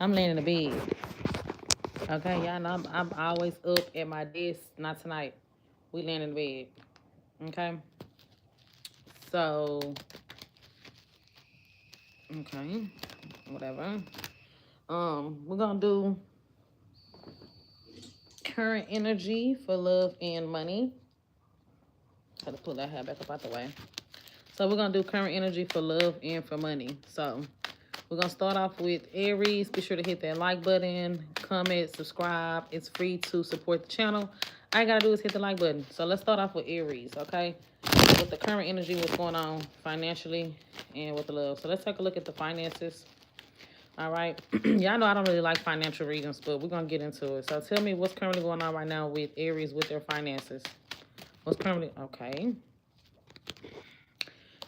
I'm laying in the bed. Okay, y'all know I'm always up at my desk. Not tonight. We laying in the bed. Okay. So, okay, whatever. We're gonna do current energy for love and money. Gotta pull that hair back up out the way. So we're gonna do current energy for love and for money. So we're gonna start off with Aries. Be sure to hit that like button, comment, subscribe. It's free to support the channel. All you gotta do is hit the like button. So let's start off with Aries, okay? With the current energy, what's going on financially and with the love. So let's take a look at the finances. All right. Y'all know I don't really like financial readings, but we're gonna get into it. So tell me what's currently going on right now with Aries with their finances. What's currently okay?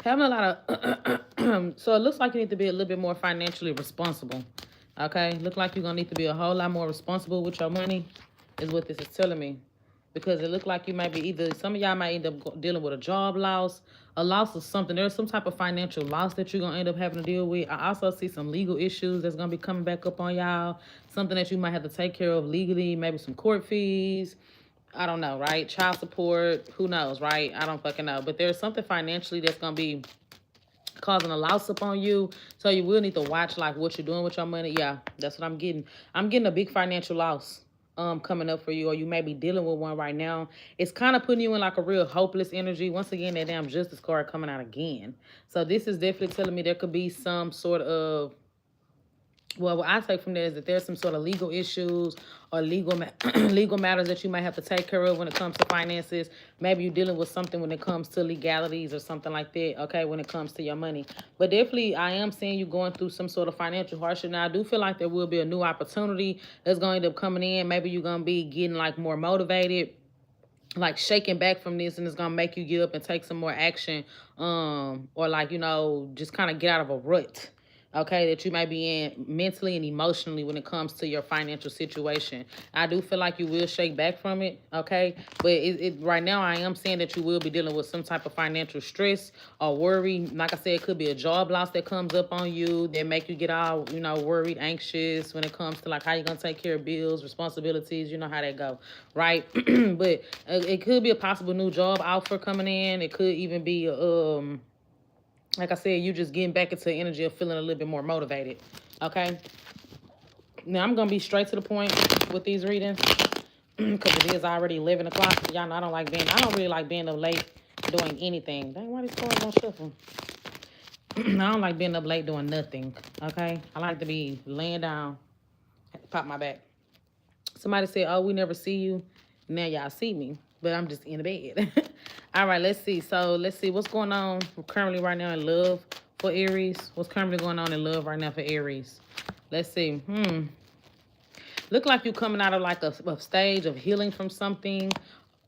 Having a lot of so it looks like you need to be a little bit more financially responsible. Okay, look like you're gonna need to be a whole lot more responsible with your money, is what this is telling me. Because it looked like you might be either, some of y'all might end up dealing with a job loss, a loss of something. There's some type of financial loss that you're gonna end up having to deal with. I also see some legal issues that's gonna be coming back up on y'all. Something that you might have to take care of legally, maybe some court fees. I don't know, right? Child support, who knows, right? I don't fucking know. But there's something financially that's going to be causing a loss upon you. So you will need to watch, like, what you're doing with your money. Yeah, that's what I'm getting. I'm getting a big financial loss coming up for you, or you may be dealing with one right now. It's kind of putting you in, like, a real hopeless energy. Once again, that damn justice card coming out again. So this is definitely telling me there could be some sort of, well, what I take from there is that there's some sort of legal issues or legal matters that you might have to take care of when it comes to finances. Maybe you're dealing with something when it comes to legalities or something like that, okay, when it comes to your money. But definitely, I am seeing you going through some sort of financial hardship. Now, I do feel like there will be a new opportunity that's going to end up coming in. Maybe you're going to be getting, like, more motivated, like shaking back from this, and it's gonna make you get up and take some more action, or, like, you know, just kind of get out of a rut, okay, that you might be in mentally and emotionally when it comes to your financial situation. I do feel like you will shake back from it, okay, but right now I am saying that you will be dealing with some type of financial stress or worry. Like I said, it could be a job loss that comes up on you that make you get all, you know, worried, anxious when it comes to, like, how you're gonna take care of bills, responsibilities. You know how that go, right? But it could be a possible new job offer coming in. It could even be like I said, you just getting back into the energy of feeling a little bit more motivated, okay? Now, I'm going to be straight to the point with these readings because it is already 11 o'clock. Y'all know I don't really like being up late doing anything. Dang, why these cards don't shuffle? I don't like being up late doing nothing, okay? I like to be laying down, pop my back. Somebody said, oh, we never see you. Now y'all see me, but I'm just in the bed. All right, let's see. So let's see what's going on currently right now in love for Aries. What's currently going on in love right now for Aries? Let's see. Look like you coming out of, like, a stage of healing from something.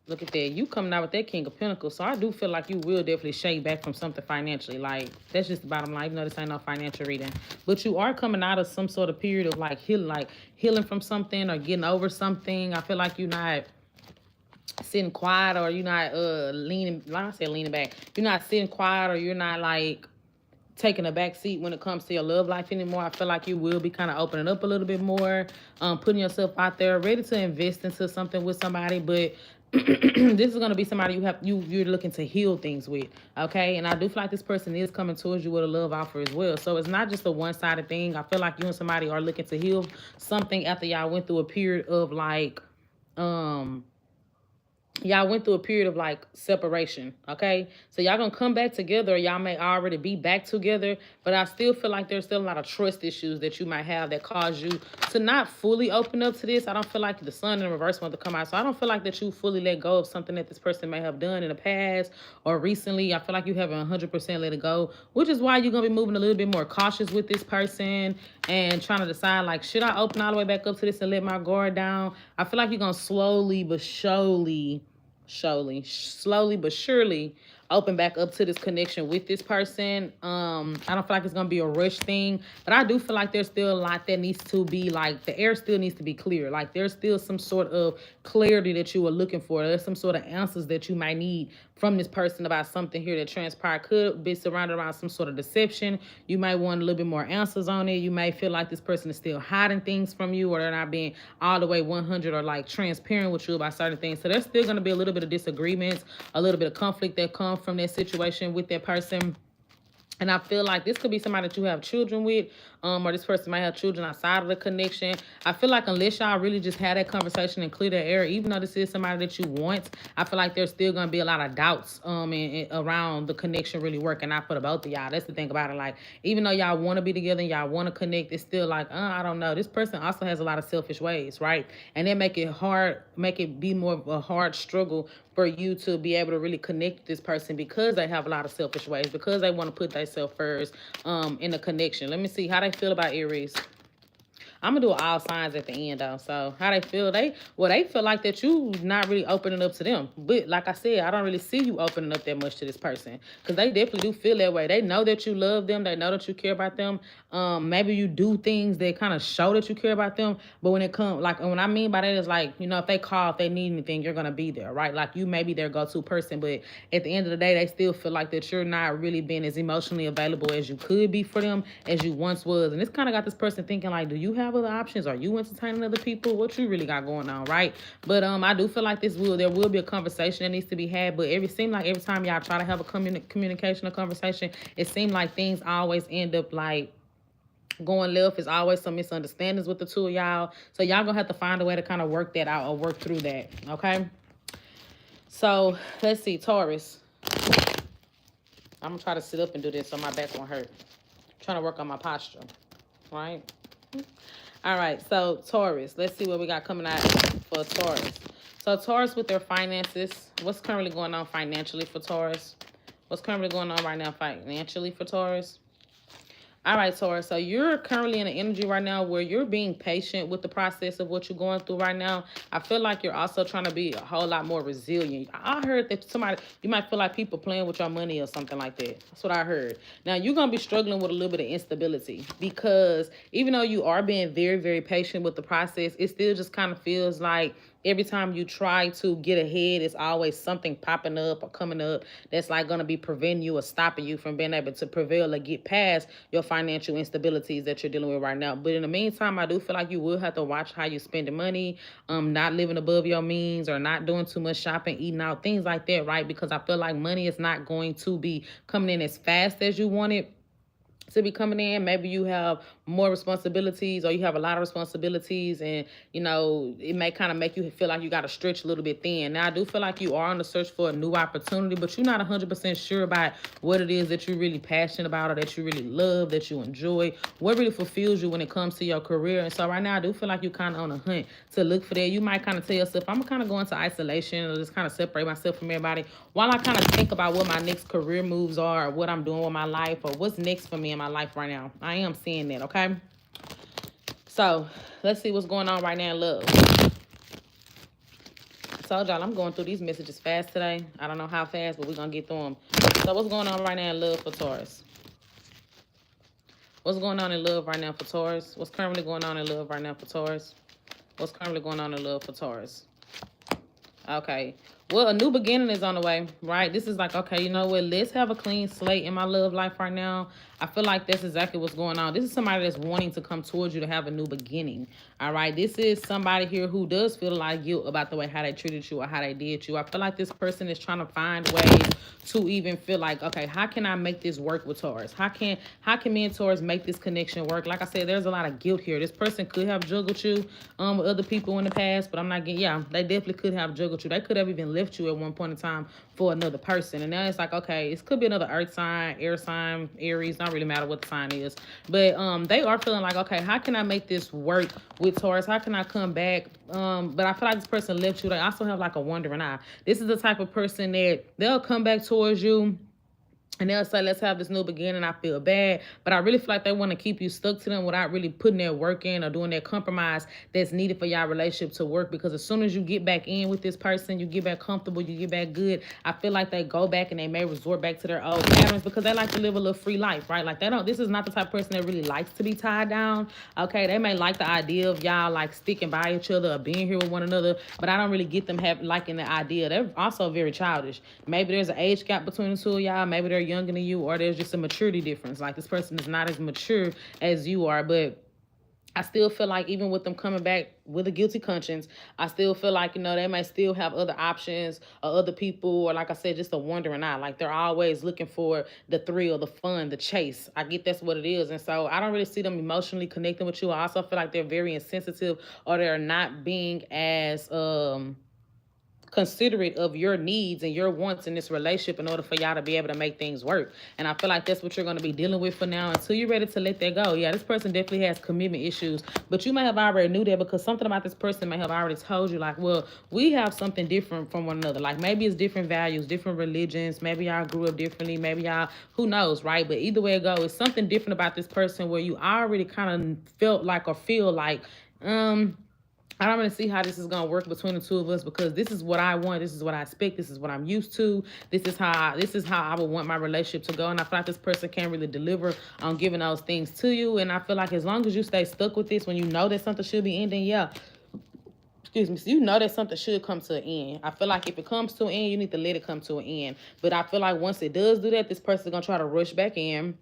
Look at that. You coming out with that King of Pentacles. So I do feel like you will definitely shake back from something financially. Like, that's just the bottom line. Even though this ain't no financial reading. But you are coming out of some sort of period of, like, healing from something or getting over something. I feel like you're not sitting quiet, or you're not leaning, like I said, leaning back. You're not sitting quiet, or you're not, like, taking a back seat when it comes to your love life anymore. I feel like you will be kind of opening up a little bit more, putting yourself out there, ready to invest into something with somebody. But this is going to be somebody you're looking to heal things with, okay? And I do feel like this person is coming towards you with a love offer as well. So it's not just a one-sided thing. I feel like you and somebody are looking to heal something after y'all went through a period of, like, y'all went through a period of, like, separation, okay? So y'all gonna come back together, or y'all may already be back together, but I still feel like there's still a lot of trust issues that you might have that cause you to not fully open up to this. I don't feel like the sun in reverse want to come out, so I don't feel like that you fully let go of something that this person may have done in the past or recently. I feel like you haven't 100% let it go, which is why you're gonna be moving a little bit more cautious with this person and trying to decide, like, should I open all the way back up to this and let my guard down? I feel like you're gonna slowly but surely open back up to this connection with this person. I don't feel like it's gonna be a rush thing, but I do feel like there's still a lot that needs to be, like, the air still needs to be clear. Like, there's still some sort of clarity that you are looking for. There's some sort of answers that you might need from this person about something here that transpired. Could be surrounded around some sort of deception. You might want a little bit more answers on it. You may feel like this person is still hiding things from you, or they're not being all the way 100 or like transparent with you about certain things. So there's still going to be a little bit of disagreements, a little bit of conflict that come from that situation with that person. And I feel like this could be somebody that you have children with, or this person might have children outside of the connection. I feel like unless y'all really just had that conversation and clear the air, even though this is somebody that you want, I feel like there's still going to be a lot of doubts around the connection really working out for the both of y'all. That's the thing about it. Like, even though y'all want to be together and y'all want to connect, it's still like, I don't know. This person also has a lot of selfish ways, right? And they make it hard, make it be more of a hard struggle for you to be able to really connect with this person, because they have a lot of selfish ways, because they want to put themselves first in the connection. Let me see how they feel about Aries. I'm gonna do all signs at the end though. So how they feel? They feel like that you not really opening up to them. But like I said, I don't really see you opening up that much to this person, because they definitely do feel that way. They know that you love them. They know that you care about them. Maybe you do things that kind of show that you care about them. But when it comes, like, what I mean by that is, like, you know, if they call, if they need anything, you're gonna be there, right? Like, you may be their go-to person, but at the end of the day, they still feel like that you're not really being as emotionally available as you could be for them, as you once was. And it's kind of got this person thinking like, do you have other options? Are you entertaining other people? What you really got going on, right? But I do feel like there will be a conversation that needs to be had. But every time y'all try to have a communication or conversation, it seems like things always end up like going left. Is always some misunderstandings with the two of y'all. So y'all gonna have to find a way to kind of work that out or work through that. Okay. So let's see, Taurus. I'm gonna try to sit up and do this so my back won't hurt. I'm trying to work on my posture, right? All right, so Taurus, let's see what we got coming out for Taurus. So Taurus with their finances, what's currently going on financially for Taurus? What's currently going on right now financially for Taurus? All right, Taurus, so you're currently in an energy right now where you're being patient with the process of what you're going through right now. I feel like you're also trying to be a whole lot more resilient. I heard that you might feel like people playing with your money or something like that. That's what I heard. Now, you're going to be struggling with a little bit of instability, because even though you are being very, very patient with the process, it still just kind of feels like every time you try to get ahead, it's always something popping up or coming up that's like going to be preventing you or stopping you from being able to prevail or get past your financial instabilities that you're dealing with right now. But in the meantime, I do feel like you will have to watch how you spend the money, not living above your means, or not doing too much shopping, eating out, things like that, right? Because I feel like money is not going to be coming in as fast as you want it to be coming in. Maybe you have more responsibilities, or you have a lot of responsibilities, and you know, it may kind of make you feel like you got to stretch a little bit thin. Now, I do feel like you are on the search for a new opportunity, but you're not 100% sure about what it is that you're really passionate about, or that you really love, that you enjoy, what really fulfills you when it comes to your career. And so right now, I do feel like you're kind of on a hunt to look for that. You might kind of tell yourself, I'm kind of going into isolation, or just kind of separate myself from everybody while I kind of think about what my next career moves are, or what I'm doing with my life, or what's next for me in my life right now. I am seeing that, okay? So let's see what's going on right now in love. I told y'all I'm going through these messages fast today. I don't know how fast, but we're going to get through them. So what's going on right now in love for Taurus? What's going on in love right now for Taurus? What's currently going on in love right now for Taurus? What's currently going on in love for Taurus? Okay. Well, a new beginning is on the way, right? This is like, okay, you know what? Let's have a clean slate in my love life right now. I feel like that's exactly what's going on. This is somebody that's wanting to come towards you to have a new beginning, all right? This is somebody here who does feel a lot of guilt about the way how they treated you or how they did you. I feel like this person is trying to find ways to even feel like, okay, how can I make this work with Taurus? How can me and Taurus make this connection work? Like I said, there's a lot of guilt here. This person could have juggled you with other people in the past, but I'm not getting, yeah, they definitely could have juggled you. They could have even left you at one point in time for another person. And now it's like, okay, it could be another earth sign, air sign, Aries, not really matter what the sign is. But they are feeling like, okay, how can I make this work with Taurus? How can I come back? But I feel like this person left you. They also have like a wandering eye. This is the type of person that they'll come back towards you And they'll say, let's have this new beginning. I feel bad. But I really feel like they want to keep you stuck to them without really putting their work in or doing their compromise that's needed for y'all relationship to work. Because as soon as you get back in with this person, you get back comfortable, you get back good, I feel like they go back and they may resort back to their old patterns because they like to live a little free life, right? Like this is not the type of person that really likes to be tied down. Okay, they may like the idea of y'all like sticking by each other or being here with one another, but I don't really get them liking the idea. They're also very childish. Maybe there's an age gap between the two of y'all. Maybe they're younger than you, or there's just a maturity difference. Like this person is not as mature as you are, but I still feel like even with them coming back with a guilty conscience, I still feel like, they may still have other options or other people, or like I said, just a wandering eye. Like they're always looking for the thrill, the fun, the chase. I get that's what it is. And so I don't really see them emotionally connecting with you. I also feel like they're very insensitive, or they're not being as considerate of your needs and your wants in this relationship in order for y'all to be able to make things work. And I feel like that's what you're going to be dealing with for now until you're ready to let that go. Yeah, this person definitely has commitment issues, but you may have already knew that because something about this person may have already told you, like, well, we have something different from one another. Like maybe it's different values, different religions. Maybe y'all grew up differently. Maybe y'all, who knows, right? But either way it goes, it's something different about this person where you already kind of felt like or feel like, I don't really see how this is going to work between the two of us because this is what I want. This is what I expect. This is what I'm used to. This is how I would want my relationship to go. And I feel like this person can't really deliver on giving those things to you. And I feel like as long as you stay stuck with this, when you know that something should be ending, excuse me, so you know that something should come to an end. I feel like if it comes to an end, you need to let it come to an end. But I feel like once it does do that, this person is going to try to rush back in,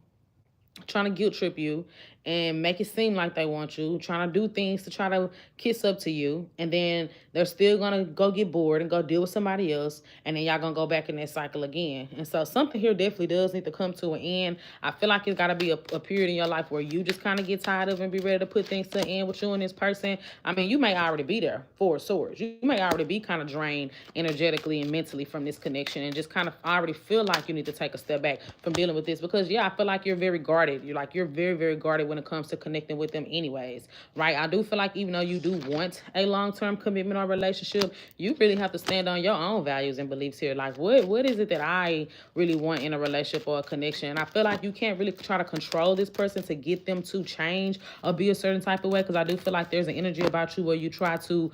trying to guilt trip you and make it seem like they want you, trying to do things to try to kiss up to you, and then they're still gonna go get bored and go deal with somebody else, and then y'all gonna go back in that cycle again. And so something here definitely does need to come to an end. I feel like it's gotta be a period in your life where you just kind of get tired of and be ready to put things to an end with you and this person. I mean, you may already be there, Four of Swords. You may already be kind of drained energetically and mentally from this connection and just kind of already feel like you need to take a step back from dealing with this because, yeah, I feel like you're very guarded. You're very, very guarded when it comes to connecting with them anyways, right? I do feel like even though you do want a long-term commitment or relationship, you really have to stand on your own values and beliefs here. Like, what is it that I really want in a relationship or a connection? And I feel like you can't really try to control this person to get them to change or be a certain type of way, because I do feel like there's an energy about you where you try to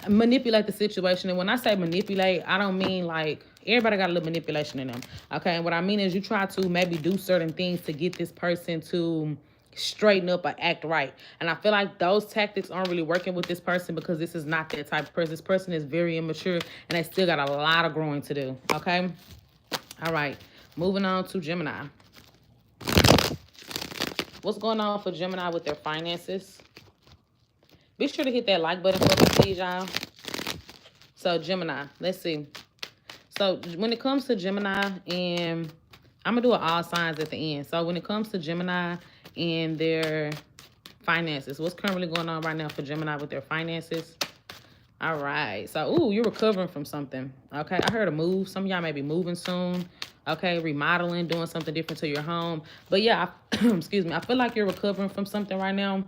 manipulate the situation. And when I say manipulate, I don't mean like everybody got a little manipulation in them, okay? And what I mean is you try to maybe do certain things to get this person to straighten up or act right. And I feel like those tactics aren't really working with this person because this is not that type of person. This person is very immature and they still got a lot of growing to do, okay? All right, moving on to Gemini. What's going on for Gemini with their finances? Be sure to hit that like button for me, please, y'all. So Gemini, let's see. So when it comes to Gemini, and I'm going to do all signs at the end. So when it comes to Gemini and their finances, what's currently going on right now for Gemini with their finances? All right. So, ooh, you're recovering from something. Okay. I heard a move. Some of y'all may be moving soon. Okay. Remodeling, doing something different to your home. But yeah, excuse me. I feel like you're recovering from something right now.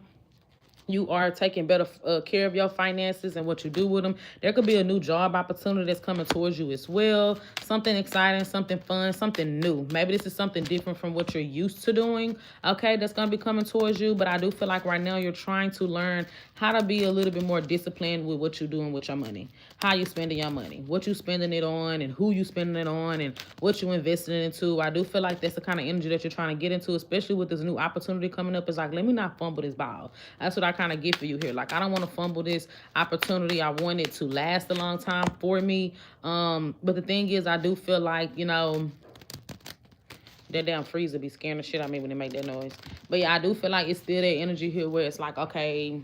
You are taking better care of your finances and what you do with them. There could be a new job opportunity that's coming towards you as well. Something exciting, something fun, something new. Maybe this is something different from what you're used to doing, okay, that's going to be coming towards you. But I do feel like right now you're trying to learn how to be a little bit more disciplined with what you're doing with your money. How you spending your money, what you spending it on, and who you spending it on, and what you investing it into. I do feel like that's the kind of energy that you're trying to get into, especially with this new opportunity coming up. It's like, let me not fumble this ball. That's what I kind of get for you here. Like, I don't want to fumble this opportunity. I want it to last a long time for me. But the thing is, I do feel like, you know, that damn freezer be scaring the shit out of me when they make that noise. But yeah, I do feel like it's still that energy here where it's like, okay,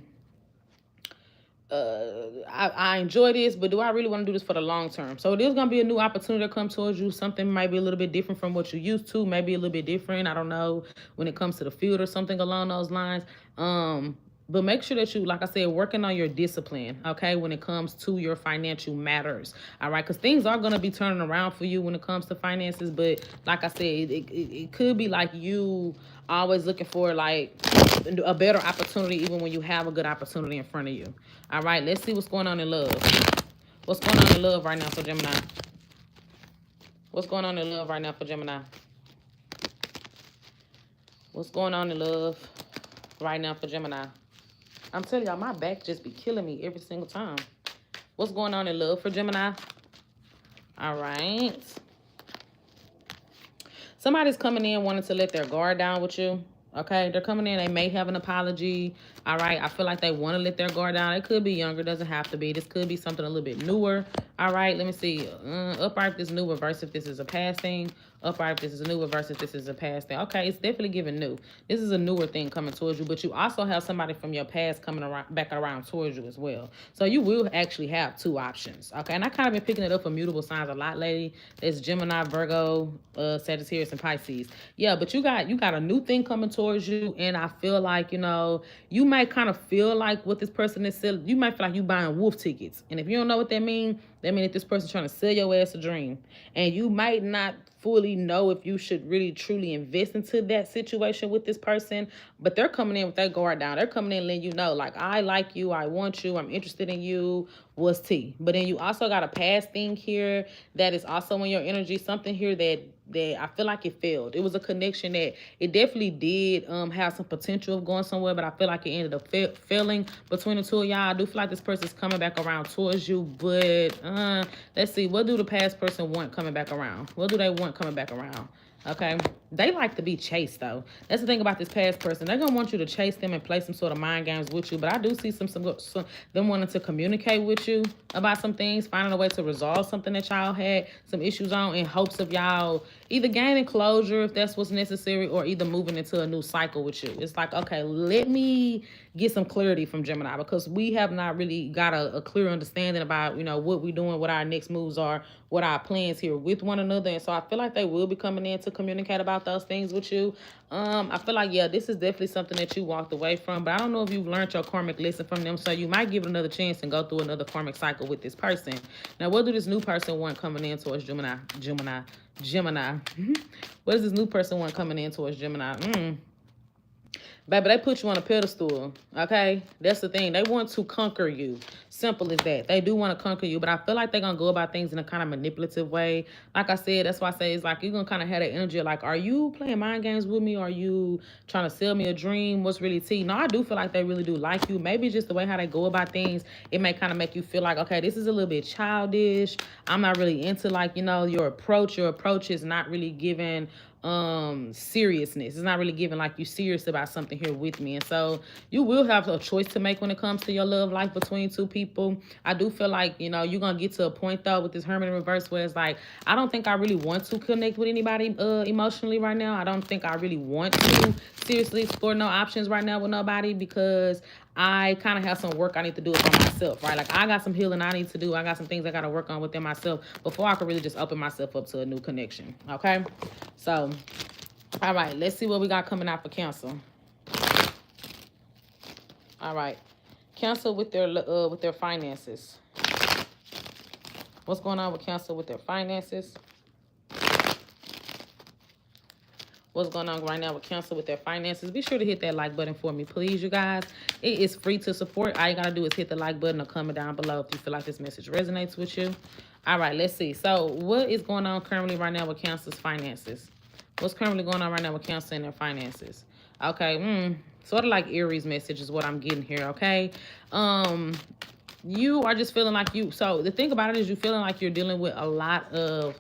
I enjoy this, but do I really want to do this for the long term? So there's going to be a new opportunity to come towards you. Something might be a little bit different from what you're used to, maybe a little bit different. I don't know, when it comes to the field or something along those lines. But make sure that you, like I said, working on your discipline, okay, when it comes to your financial matters, all right? Because things are going to be turning around for you when it comes to finances. But like I said, it could be like you always looking for like a better opportunity even when you have a good opportunity in front of you. All right, let's see what's going on in love. What's going on in love right now for Gemini? What's going on in love right now for Gemini? What's going on in love right now for Gemini? I'm telling y'all, my back just be killing me every single time. What's going on in love for Gemini? All right. Somebody's coming in wanting to let their guard down with you. Okay, they're coming in. They may have an apology. All right, I feel like they want to let their guard down. It could be younger, doesn't have to be. This could be something a little bit newer. All right, let me see. Upright if this is new, reverse if this is a past thing. Upright if this is a new, reverse if this is a past thing. Okay, it's definitely giving new. This is a newer thing coming towards you, but you also have somebody from your past coming around, back around towards you as well. So you will actually have two options. Okay, and I kind of been picking it up for mutable signs a lot lately. It's Gemini, Virgo, Sagittarius, and Pisces. Yeah, but you got a new thing coming towards you, and I feel like, you know, you might kind of feel like what this person is selling. You might feel like you buying wolf tickets, and if you don't know what that means that this person's trying to sell your ass a dream, and you might not fully know if you should really truly invest into that situation with this person, but they're coming in with their guard down. They're coming in letting you know, like, I like you, I want you, I'm interested in you, what's tea. But then you also got a past thing here that is also in your energy, something here that I feel like it failed. It was a connection that it definitely did have some potential of going somewhere, but I feel like it ended up failing between the two of y'all. I do feel like this person's coming back around towards you, but let's see, what do the past person want coming back around? What do they want coming back around? Okay, they like to be chased, though. That's the thing about this past person. They're gonna want you to chase them and play some sort of mind games with you, but I do see some them wanting to communicate with you about some things, finding a way to resolve something that y'all had some issues on, in hopes of y'all either gaining closure if that's what's necessary, or either moving into a new cycle with you. It's like, okay, let me get some clarity from Gemini, because we have not really got a clear understanding about, you know, what we're doing, what our next moves are, what our plans here with one another. And so I feel like they will be coming in to communicate about those things with you. I feel like, yeah, this is definitely something that you walked away from, but I don't know if you've learned your karmic lesson from them, so you might give it another chance and go through another karmic cycle with this person. Now, what do this new person want coming in towards Gemini? What does this new person want coming in towards Gemini? Baby, they put you on a pedestal, okay? That's the thing. They want to conquer you. Simple as that. They do want to conquer you, but I feel like they're going to go about things in a kind of manipulative way. Like I said, that's why I say it's like you're going to kind of have that energy of like, are you playing mind games with me? Are you trying to sell me a dream? What's really tea? No, I do feel like they really do like you. Maybe just the way how they go about things, it may kind of make you feel like, okay, this is a little bit childish. I'm not really into, like, you know, your approach. Your approach is not really giving seriousness. It's not really giving like you serious about something here with me. And so you will have a choice to make when it comes to your love life between two people. I do feel like, you know, you're gonna get to a point though with this Hermit in reverse where it's like, I don't think I really want to connect with anybody emotionally right now. I don't think I really want to seriously explore no options right now with nobody, because I kind of have some work I need to do for myself, right? Like, I got some healing I need to do. I got some things I got to work on within myself before I can really just open myself up to a new connection, okay? So, all right, let's see what we got coming out for Cancer. All right, Cancer with their finances. What's going on with Cancer with their finances? What's going on right now with Cancer with their finances? Be sure to hit that like button for me, please, you guys. It is free to support. All you got to do is hit the like button or comment down below if you feel like this message resonates with you. All right, let's see. So what is going on currently right now with Cancer's finances? What's currently going on right now with Cancer and their finances? Okay, sort of like Aries message is what I'm getting here, okay? You are just feeling like so the thing about it is you're feeling like you're dealing with a lot of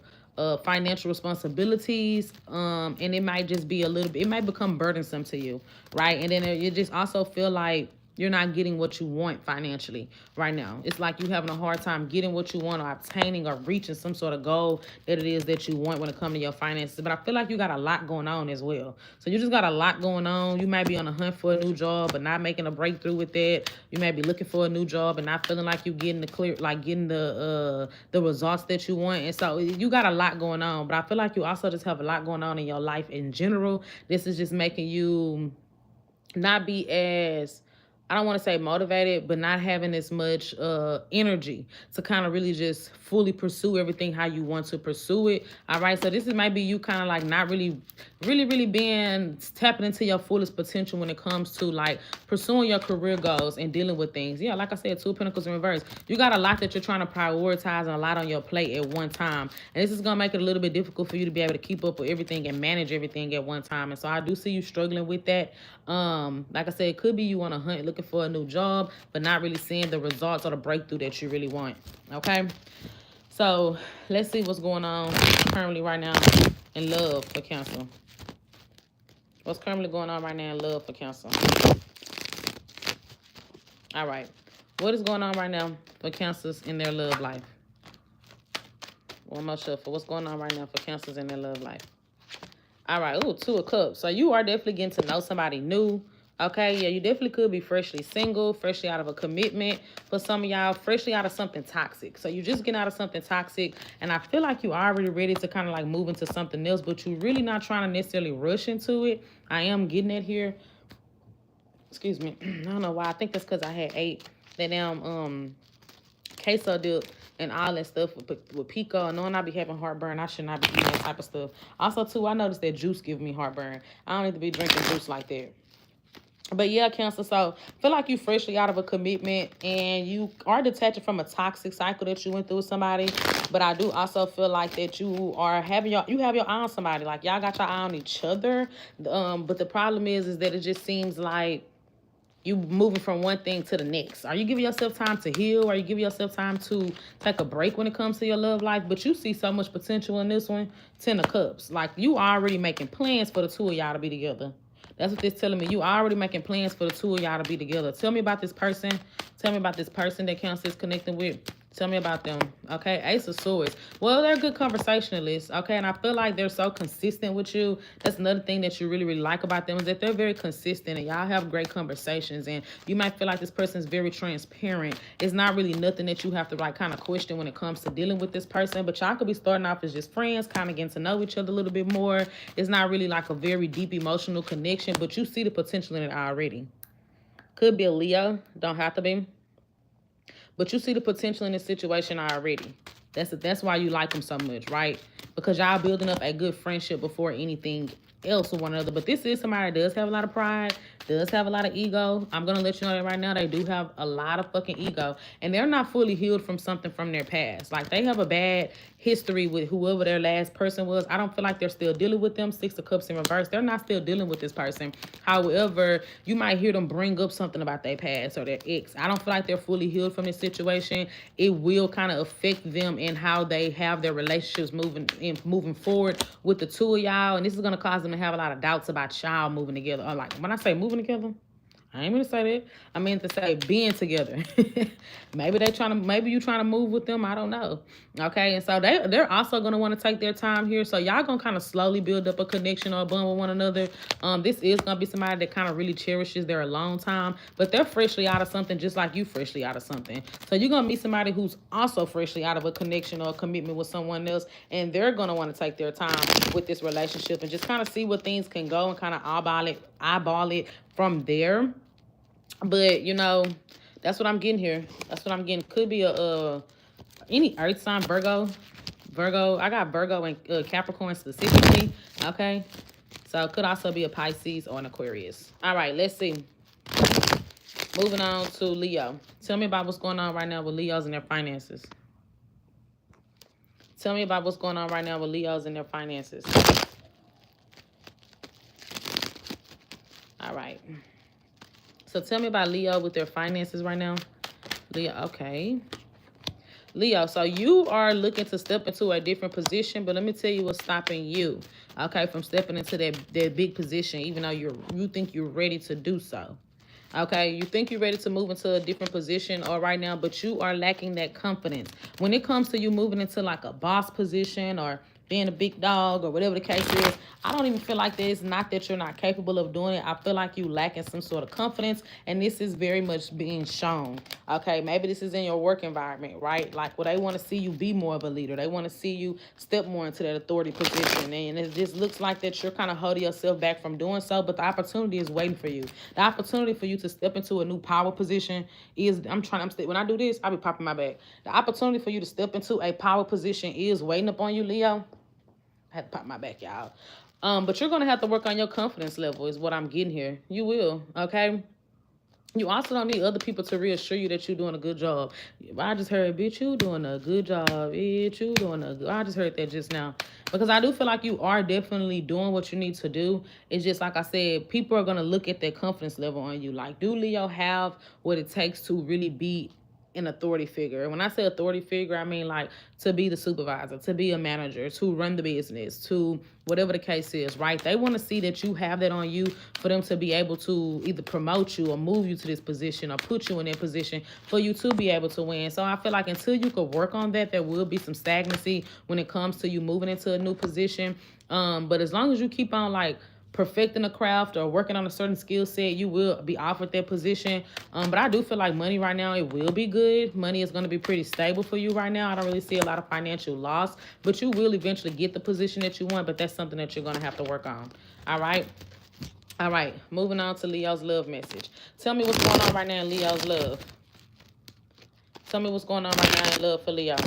financial responsibilities, and it might just be a little bit, it might become burdensome to you, right? And then you just also feel like you're not getting what you want financially right now. It's like you're having a hard time getting what you want, or obtaining or reaching some sort of goal that it is that you want when it comes to your finances. But I feel like you got a lot going on as well. So you just got a lot going on. You might be on a hunt for a new job, but not making a breakthrough with that. You may be looking for a new job and not feeling like you're getting getting the results that you want. And so you got a lot going on, but I feel like you also just have a lot going on in your life in general. This is just making you not be as, I don't want to say motivated, but not having as much energy to kind of really just fully pursue everything how you want to pursue it. All right, so this might be you kind of like not really really tapping into your fullest potential when it comes to like pursuing your career goals and dealing with things. Yeah, like I said, 2 of Pentacles in reverse. You got a lot that you're trying to prioritize and a lot on your plate at one time. And this is going to make it a little bit difficult for you to be able to keep up with everything and manage everything at one time. And so I do see you struggling with that. Like I said, it could be you on a hunt looking for a new job, but not really seeing the results or the breakthrough that you really want. Okay? So let's see what's going on currently right now in love for Cancer. What's currently going on right now in love for Cancer? All right. What is going on right now for Cancers in their love life? One more shuffle. What's going on right now for Cancers in their love life? All right. Ooh, 2 of Cups. So you are definitely getting to know somebody new. Okay, yeah, you definitely could be freshly single, freshly out of a commitment. For some of y'all, freshly out of something toxic. So you're just getting out of something toxic, and I feel like you are already ready to kind of like move into something else, but you're really not trying to necessarily rush into it. I am getting it here. Excuse me. I don't know why. I think that's because I had 8. That damn queso dip and all that stuff with pico. Knowing I be having heartburn, I should not be eating that type of stuff. Also, too, I noticed that juice gives me heartburn. I don't need to be drinking juice like that. But yeah, Cancer, so I feel like you freshly out of a commitment and you are detaching from a toxic cycle that you went through with somebody. But I do also feel like that you are having you have your eye on somebody. Like y'all got your eye on each other. But the problem is that it just seems like you moving from one thing to the next. Are you giving yourself time to heal? Are you giving yourself time to take a break when it comes to your love life? But you see so much potential in this one. 10 of Cups. Like you already making plans for the 2 of y'all to be together. That's what this telling me. You already making plans for the 2 of y'all to be together. Tell me about this person. Tell me about this person that Cancer is connecting with. Tell me about them. Okay, Ace of Swords. Well, they're good conversationalists. Okay, and I feel like they're so consistent with you. That's another thing that you really like about them is that they're very consistent and y'all have great conversations. And you might feel like this person is very transparent. It's not really nothing that you have to like kind of question when it comes to dealing with this person. But y'all could be starting off as just friends, kind of getting to know each other a little bit more. It's not really like a very deep emotional connection, but you see the potential in it already. Could be a Leo. Don't have to be. But you see the potential in this situation already. That's why you like them so much, right? Because y'all building up a good friendship before anything else with one another. But this is somebody that does have a lot of pride, does have a lot of ego. I'm going to let you know that right now they do have a lot of fucking ego. And they're not fully healed from something from their past. Like they have a bad history with whoever their last person was. I don't feel like they're still dealing with them. 6 of Cups in reverse. They're not still dealing with this person. However, you might hear them bring up something about their past or their ex. I don't feel like they're fully healed from this situation. It will kind of affect them in how they have their relationships moving forward with the 2 of y'all. And this is going to cause them to have a lot of doubts about y'all moving together. Or like when I say moving together, I ain't gonna say that. I meant to say being together. Maybe you trying to move with them. I don't know. Okay, and so they're also gonna want to take their time here. So y'all gonna kind of slowly build up a connection or a bond with one another. This is gonna be somebody that kind of really cherishes their alone time, but they're freshly out of something just like you freshly out of something. So you're gonna meet somebody who's also freshly out of a connection or a commitment with someone else, and they're gonna want to take their time with this relationship and just kind of see where things can go and kind of eyeball it from there. But you know, that's what I'm getting here. That's what I'm getting. Could be any earth sign. Virgo. I got Virgo and Capricorn specifically. Okay, so it could also be a Pisces or an Aquarius. All right, let's see. Moving on to Leo. Tell me about what's going on right now with Leos and their finances. Tell me about what's going on right now with Leos and their finances. All right. So tell me about Leo with their finances right now. Leo, okay. Leo, so you are looking to step into a different position, but let me tell you what's stopping you, okay, from stepping into that big position, even though you think you're ready to do so. Okay, you think you're ready to move into a different position or right now, but you are lacking that confidence. When it comes to you moving into like a boss position or being a big dog or whatever the case is, I don't even feel like this. Not that you're not capable of doing it. I feel like you lacking some sort of confidence, and this is very much being shown. Okay, maybe this is in your work environment, right? Like, well, they want to see you be more of a leader. They want to see you step more into that authority position, and it just looks like that you're kind of holding yourself back from doing so, but the opportunity is waiting for you. The opportunity for you to step into a new power position is, when I do this, I'll be popping my back. The opportunity for you to step into a power position is waiting upon you, Leo. I had to pop my back, y'all. But you're going to have to work on your confidence level is what I'm getting here. You will, okay? You also don't need other people to reassure you that you're doing a good job. I just heard, bitch, you doing a good job. Bitch, you doing a good... I just heard that just now. Because I do feel like you are definitely doing what you need to do. It's just like I said, people are going to look at their confidence level on you. Like, do Leo have what it takes to really be an authority figure? When I say authority figure, I mean like to be the supervisor, to be a manager, to run the business, to whatever the case is, right? They want to see that you have that on you for them to be able to either promote you or move you to this position or put you in that position for you to be able to win. So I feel like until you could work on that, there will be some stagnancy when it comes to you moving into a new position. But as long as you keep on like perfecting a craft or working on a certain skill set, you will be offered that position. But I do feel like money right now, it will be good. Money is going to be pretty stable for you right now. I don't really see a lot of financial loss, but you will eventually get the position that you want, but that's something that you're going to have to work on. All right. All right. Moving on to Leo's love message. Tell me what's going on right now in Leo's love. Tell me what's going on right now in love for Leo.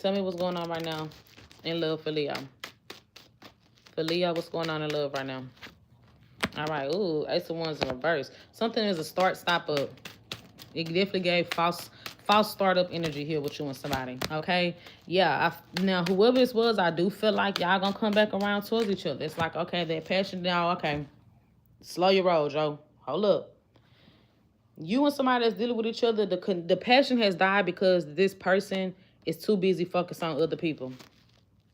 Tell me what's going on right now in love for Leo. For Leo, what's going on in love right now? All right. Ooh, Ace of Wands in reverse. Something is a start, stop up. It definitely gave false startup energy here with you and somebody. Okay. Yeah. Now, whoever this was, I do feel like y'all gonna come back around towards each other. It's like, okay, that passion now. Okay. Slow your roll, Joe. Hold up. You and somebody that's dealing with each other, the passion has died because this person is too busy focused on other people.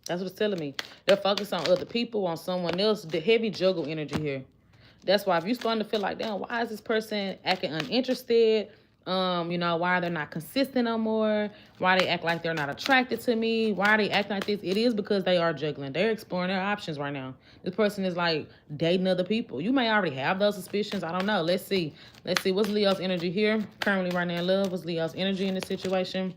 That's what it's telling me. They're focused on other people, on someone else. The heavy juggle energy here. That's why if you're starting to feel like, damn, why is this person acting uninterested? You know, why are they not consistent no more? Why they act like they're not attracted to me? Why are they acting like this? It is because they are juggling. They're exploring their options right now. This person is like dating other people. You may already have those suspicions. I don't know. Let's see. Let's see. What's Leo's energy here? Currently right now in love. What's Leo's energy in this situation?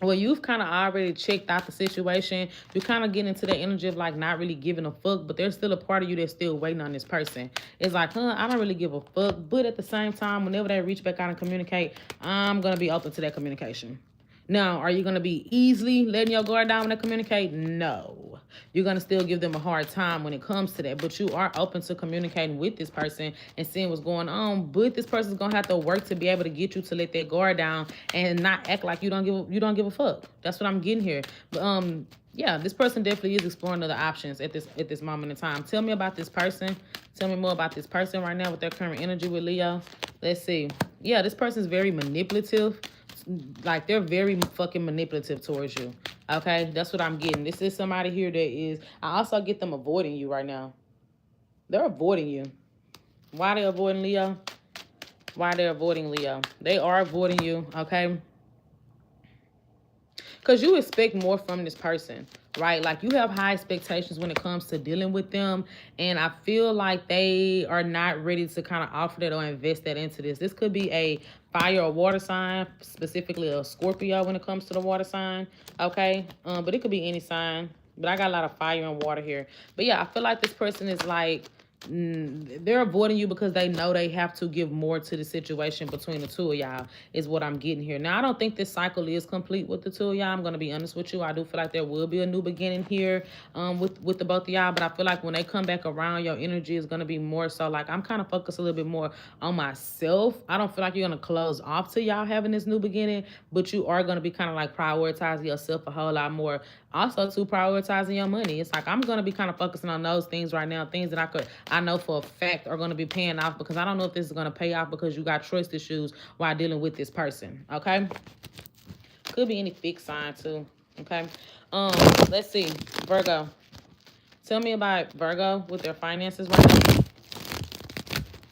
Well, you've kind of already checked out the situation. You kind of get into the energy of like not really giving a fuck, but there's still a part of you that's still waiting on this person. It's like, I don't really give a fuck. But at the same time, whenever they reach back out and communicate, I'm going to be open to that communication. Now, are you going to be easily letting your guard down when they communicate? No. You're going to still give them a hard time when it comes to that. But you are open to communicating with this person and seeing what's going on. But this person's going to have to work to be able to get you to let that guard down and not act like you don't give a fuck. That's what I'm getting here. But yeah, this person definitely is exploring other options at this moment in time. Tell me about this person. Tell me more about this person right now with their current energy with Leo. Let's see. Yeah, this person's very manipulative. Like, they're very fucking manipulative towards you. Okay? That's what I'm getting. This is somebody here that is... I also get them avoiding you right now. They're avoiding you. Why are they avoiding Leo? Why are they avoiding Leo? They are avoiding you, okay? Because you expect more from this person, right? Like, you have high expectations when it comes to dealing with them. And I feel like they are not ready to kind of offer that or invest that into this. This could be a fire or water sign, specifically a Scorpio when it comes to the water sign, okay? But it could be any sign. But I got a lot of fire and water here. But yeah, I feel like this person is like... they're avoiding you because they know they have to give more to the situation between the two of y'all is what I'm getting here. Now, I don't think this cycle is complete with the two of y'all. I'm going to be honest with you. I do feel like there will be a new beginning here with the both of y'all. But I feel like when they come back around, your energy is going to be more so like I'm kind of focused a little bit more on myself. I don't feel like you're going to close off to y'all having this new beginning, but you are going to be kind of like prioritizing yourself a whole lot more. Also, to prioritizing your money. It's like I'm going to be kind of focusing on those things right now, things that I know for a fact are going to be paying off, because I don't know if this is going to pay off because you got trust issues while dealing with this person, okay? Could be any fixed sign too, okay? Let's see, Virgo. Tell me about Virgo with their finances right now.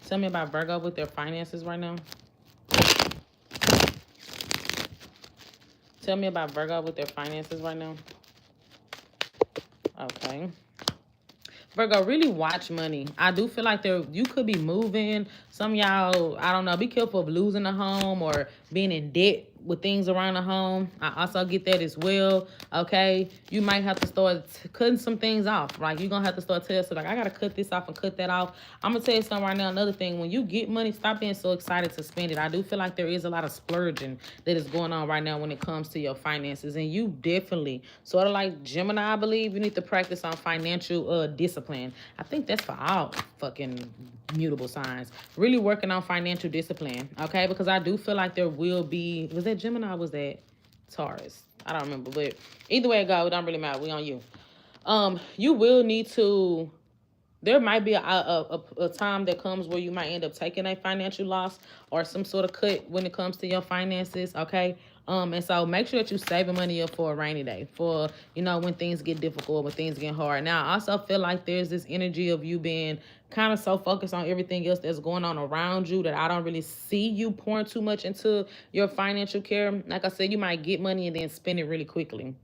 Tell me about Virgo with their finances right now. Tell me about Virgo with their finances right now. Okay. Virgo, really watch money. I do feel like you could be moving. Some of y'all, I don't know, be careful of losing a home or being in debt with things around the home. I also get that as well. Okay, you might have to start cutting some things off. Like you're gonna have to start telling yourself, like, I gotta cut this off and cut that off. I'm gonna tell you something right now. Another thing, when you get money, stop being so excited to spend it. I do feel like there is a lot of splurging that is going on right now when it comes to your finances, and you definitely, sort of like Gemini, I believe, you need to practice on financial discipline. I think that's for all fucking mutable signs. Really working on financial discipline, okay? Because I do feel like there will be, was that Gemini or was that Taurus? I don't remember, but either way it go, it don't really matter. We on you. You will need to, there might be a time that comes where you might end up taking a financial loss or some sort of cut when it comes to your finances, okay? And so make sure that you're saving money up for a rainy day, for, you know, when things get difficult, when things get hard. Now, I also feel like there's this energy of you being kind of so focused on everything else that's going on around you that I don't really see you pouring too much into your financial care. Like I said, you might get money and then spend it really quickly.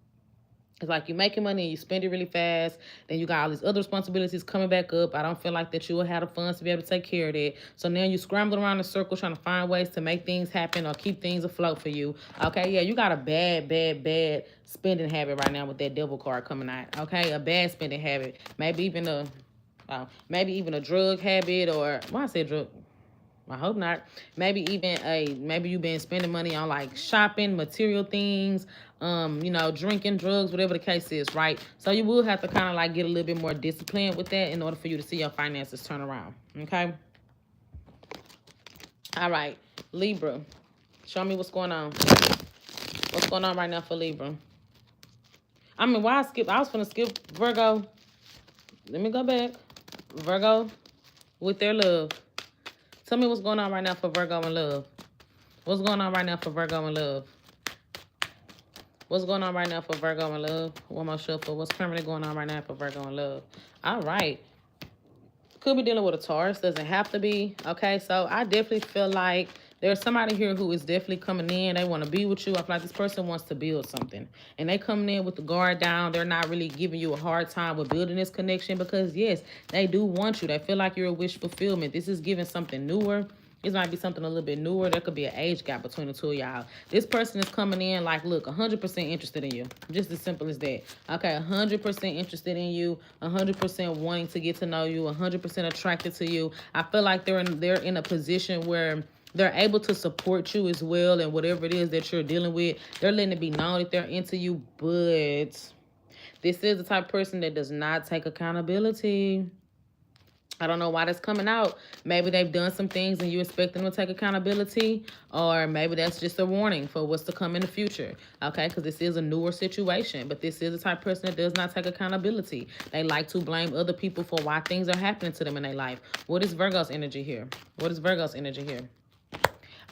It's like you're making money and you spend it really fast. Then you got all these other responsibilities coming back up. I don't feel like that you will have the funds to be able to take care of that. So now you scrambling around in a circle trying to find ways to make things happen or keep things afloat for you. Okay, yeah, you got a bad spending habit right now with that devil card coming out. Okay, a bad spending habit. Maybe even a drug habit, or why I say drug? I hope not. Maybe you've been spending money on like shopping, material things, you know, drinking, drugs, whatever the case is, right? So you will have to kind of like get a little bit more disciplined with that in order for you to see your finances turn around. Okay. All right, Libra. Show me what's going on. What's going on right now for Libra? I mean, why I skip? I was gonna skip Virgo. Let me go back. Virgo with their love. Tell me what's going on right now for Virgo and love. What's going on right now for Virgo and love? What's going on right now for Virgo and love? One more shuffle. What's currently going on right now for Virgo and love? All right. Could be dealing with a Taurus. Doesn't have to be. Okay, so I definitely feel like there's somebody here who is definitely coming in. They want to be with you. I feel like this person wants to build something. And they coming in with the guard down. They're not really giving you a hard time with building this connection because, yes, they do want you. They feel like you're a wish fulfillment. This is giving something newer. This might be something a little bit newer. There could be an age gap between the two of y'all. This person is coming in like, look, 100% interested in you. Just as simple as that. Okay, 100% interested in you, 100% wanting to get to know you, 100% attracted to you. I feel like they're in a position where they're able to support you as well, and whatever it is that you're dealing with, they're letting it be known that they're into you. But this is the type of person that does not take accountability. I don't know why that's coming out. Maybe they've done some things and you expect them to take accountability, or maybe that's just a warning for what's to come in the future, okay? Because this is a newer situation, but this is the type of person that does not take accountability. They like to blame other people for why things are happening to them in their life. What is Virgo's energy here? What is Virgo's energy here?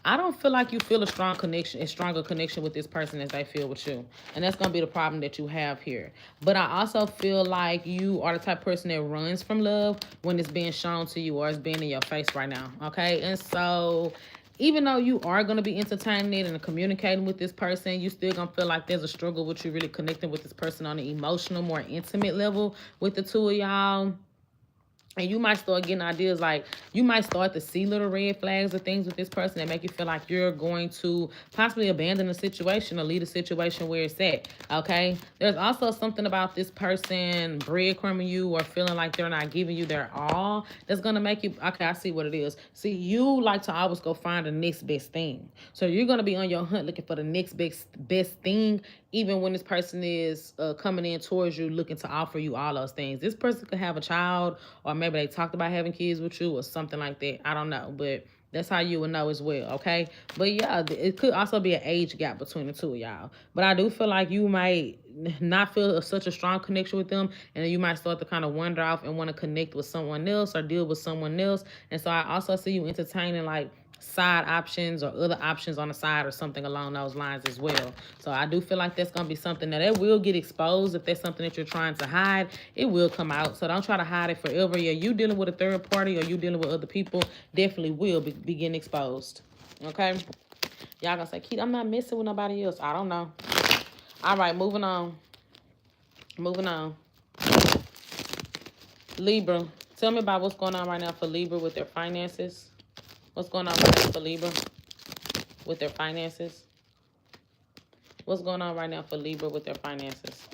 I don't feel like you feel a stronger connection with this person as they feel with you. And that's going to be the problem that you have here. But I also feel like you are the type of person that runs from love when it's being shown to you or it's being in your face right now. Okay? And so even though you are going to be entertaining it and communicating with this person, you still going to feel like there's a struggle with you really connecting with this person on an emotional, more intimate level with the two of y'all. And you might start getting ideas like you might start to see little red flags or things with this person that make you feel like you're going to possibly abandon a situation or leave a situation where it's at, okay? There's also something about this person breadcrumbing you or feeling like they're not giving you their all that's going to make you, okay, I see what it is. See, you like to always go find the next best thing. So you're going to be on your hunt looking for the next best thing, even when this person is coming in towards you looking to offer you all those things. This person could have a child, or maybe they talked about having kids with you or something like that. I don't know, but that's how you will know as well, okay? But yeah, it could also be an age gap between the two of y'all. But I do feel like you might not feel such a strong connection with them, and you might start to kind of wander off and want to connect with someone else or deal with someone else. And so I also see you entertaining like side options or other options on the side or something along those lines as well. So I do feel like that's going to be something that it will get exposed. If that's something that you're trying to hide, it will come out. So don't try to hide it forever. Yeah, you dealing with a third party or you dealing with other people definitely will be getting exposed. Okay? Y'all going to say, Keith, I'm not messing with nobody else. I don't know. All right, moving on. Moving on. Libra. Tell me about what's going on right now for Libra with their finances. What's going on right now for Libra with their finances? What's going on right now for Libra with their finances?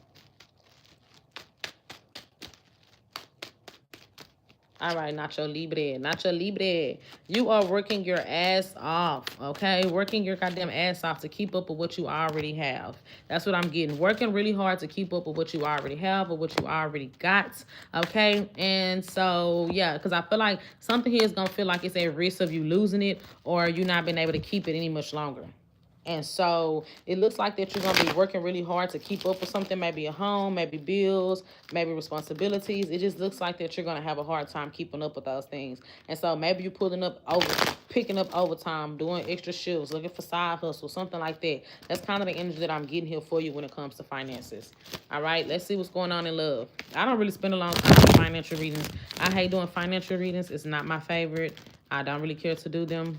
All right, Nacho Libre. Nacho Libre. You are working your ass off, okay? Working your goddamn ass off to keep up with what you already have. That's what I'm getting. Working really hard to keep up with what you already have or what you already got, okay? And so, yeah, because I feel like something here is going to feel like it's at risk of you losing it or you not being able to keep it any much longer. And so it looks like that you're going to be working really hard to keep up with something, maybe a home, maybe bills, maybe responsibilities. It just looks like that you're going to have a hard time keeping up with those things. And so maybe you're picking up overtime, doing extra shifts, looking for side hustle, something like that. That's kind of the energy that I'm getting here for you when it comes to finances. All right, let's see what's going on in love. I don't really spend a long time with financial readings. I hate doing financial readings. It's not my favorite. I don't really care to do them.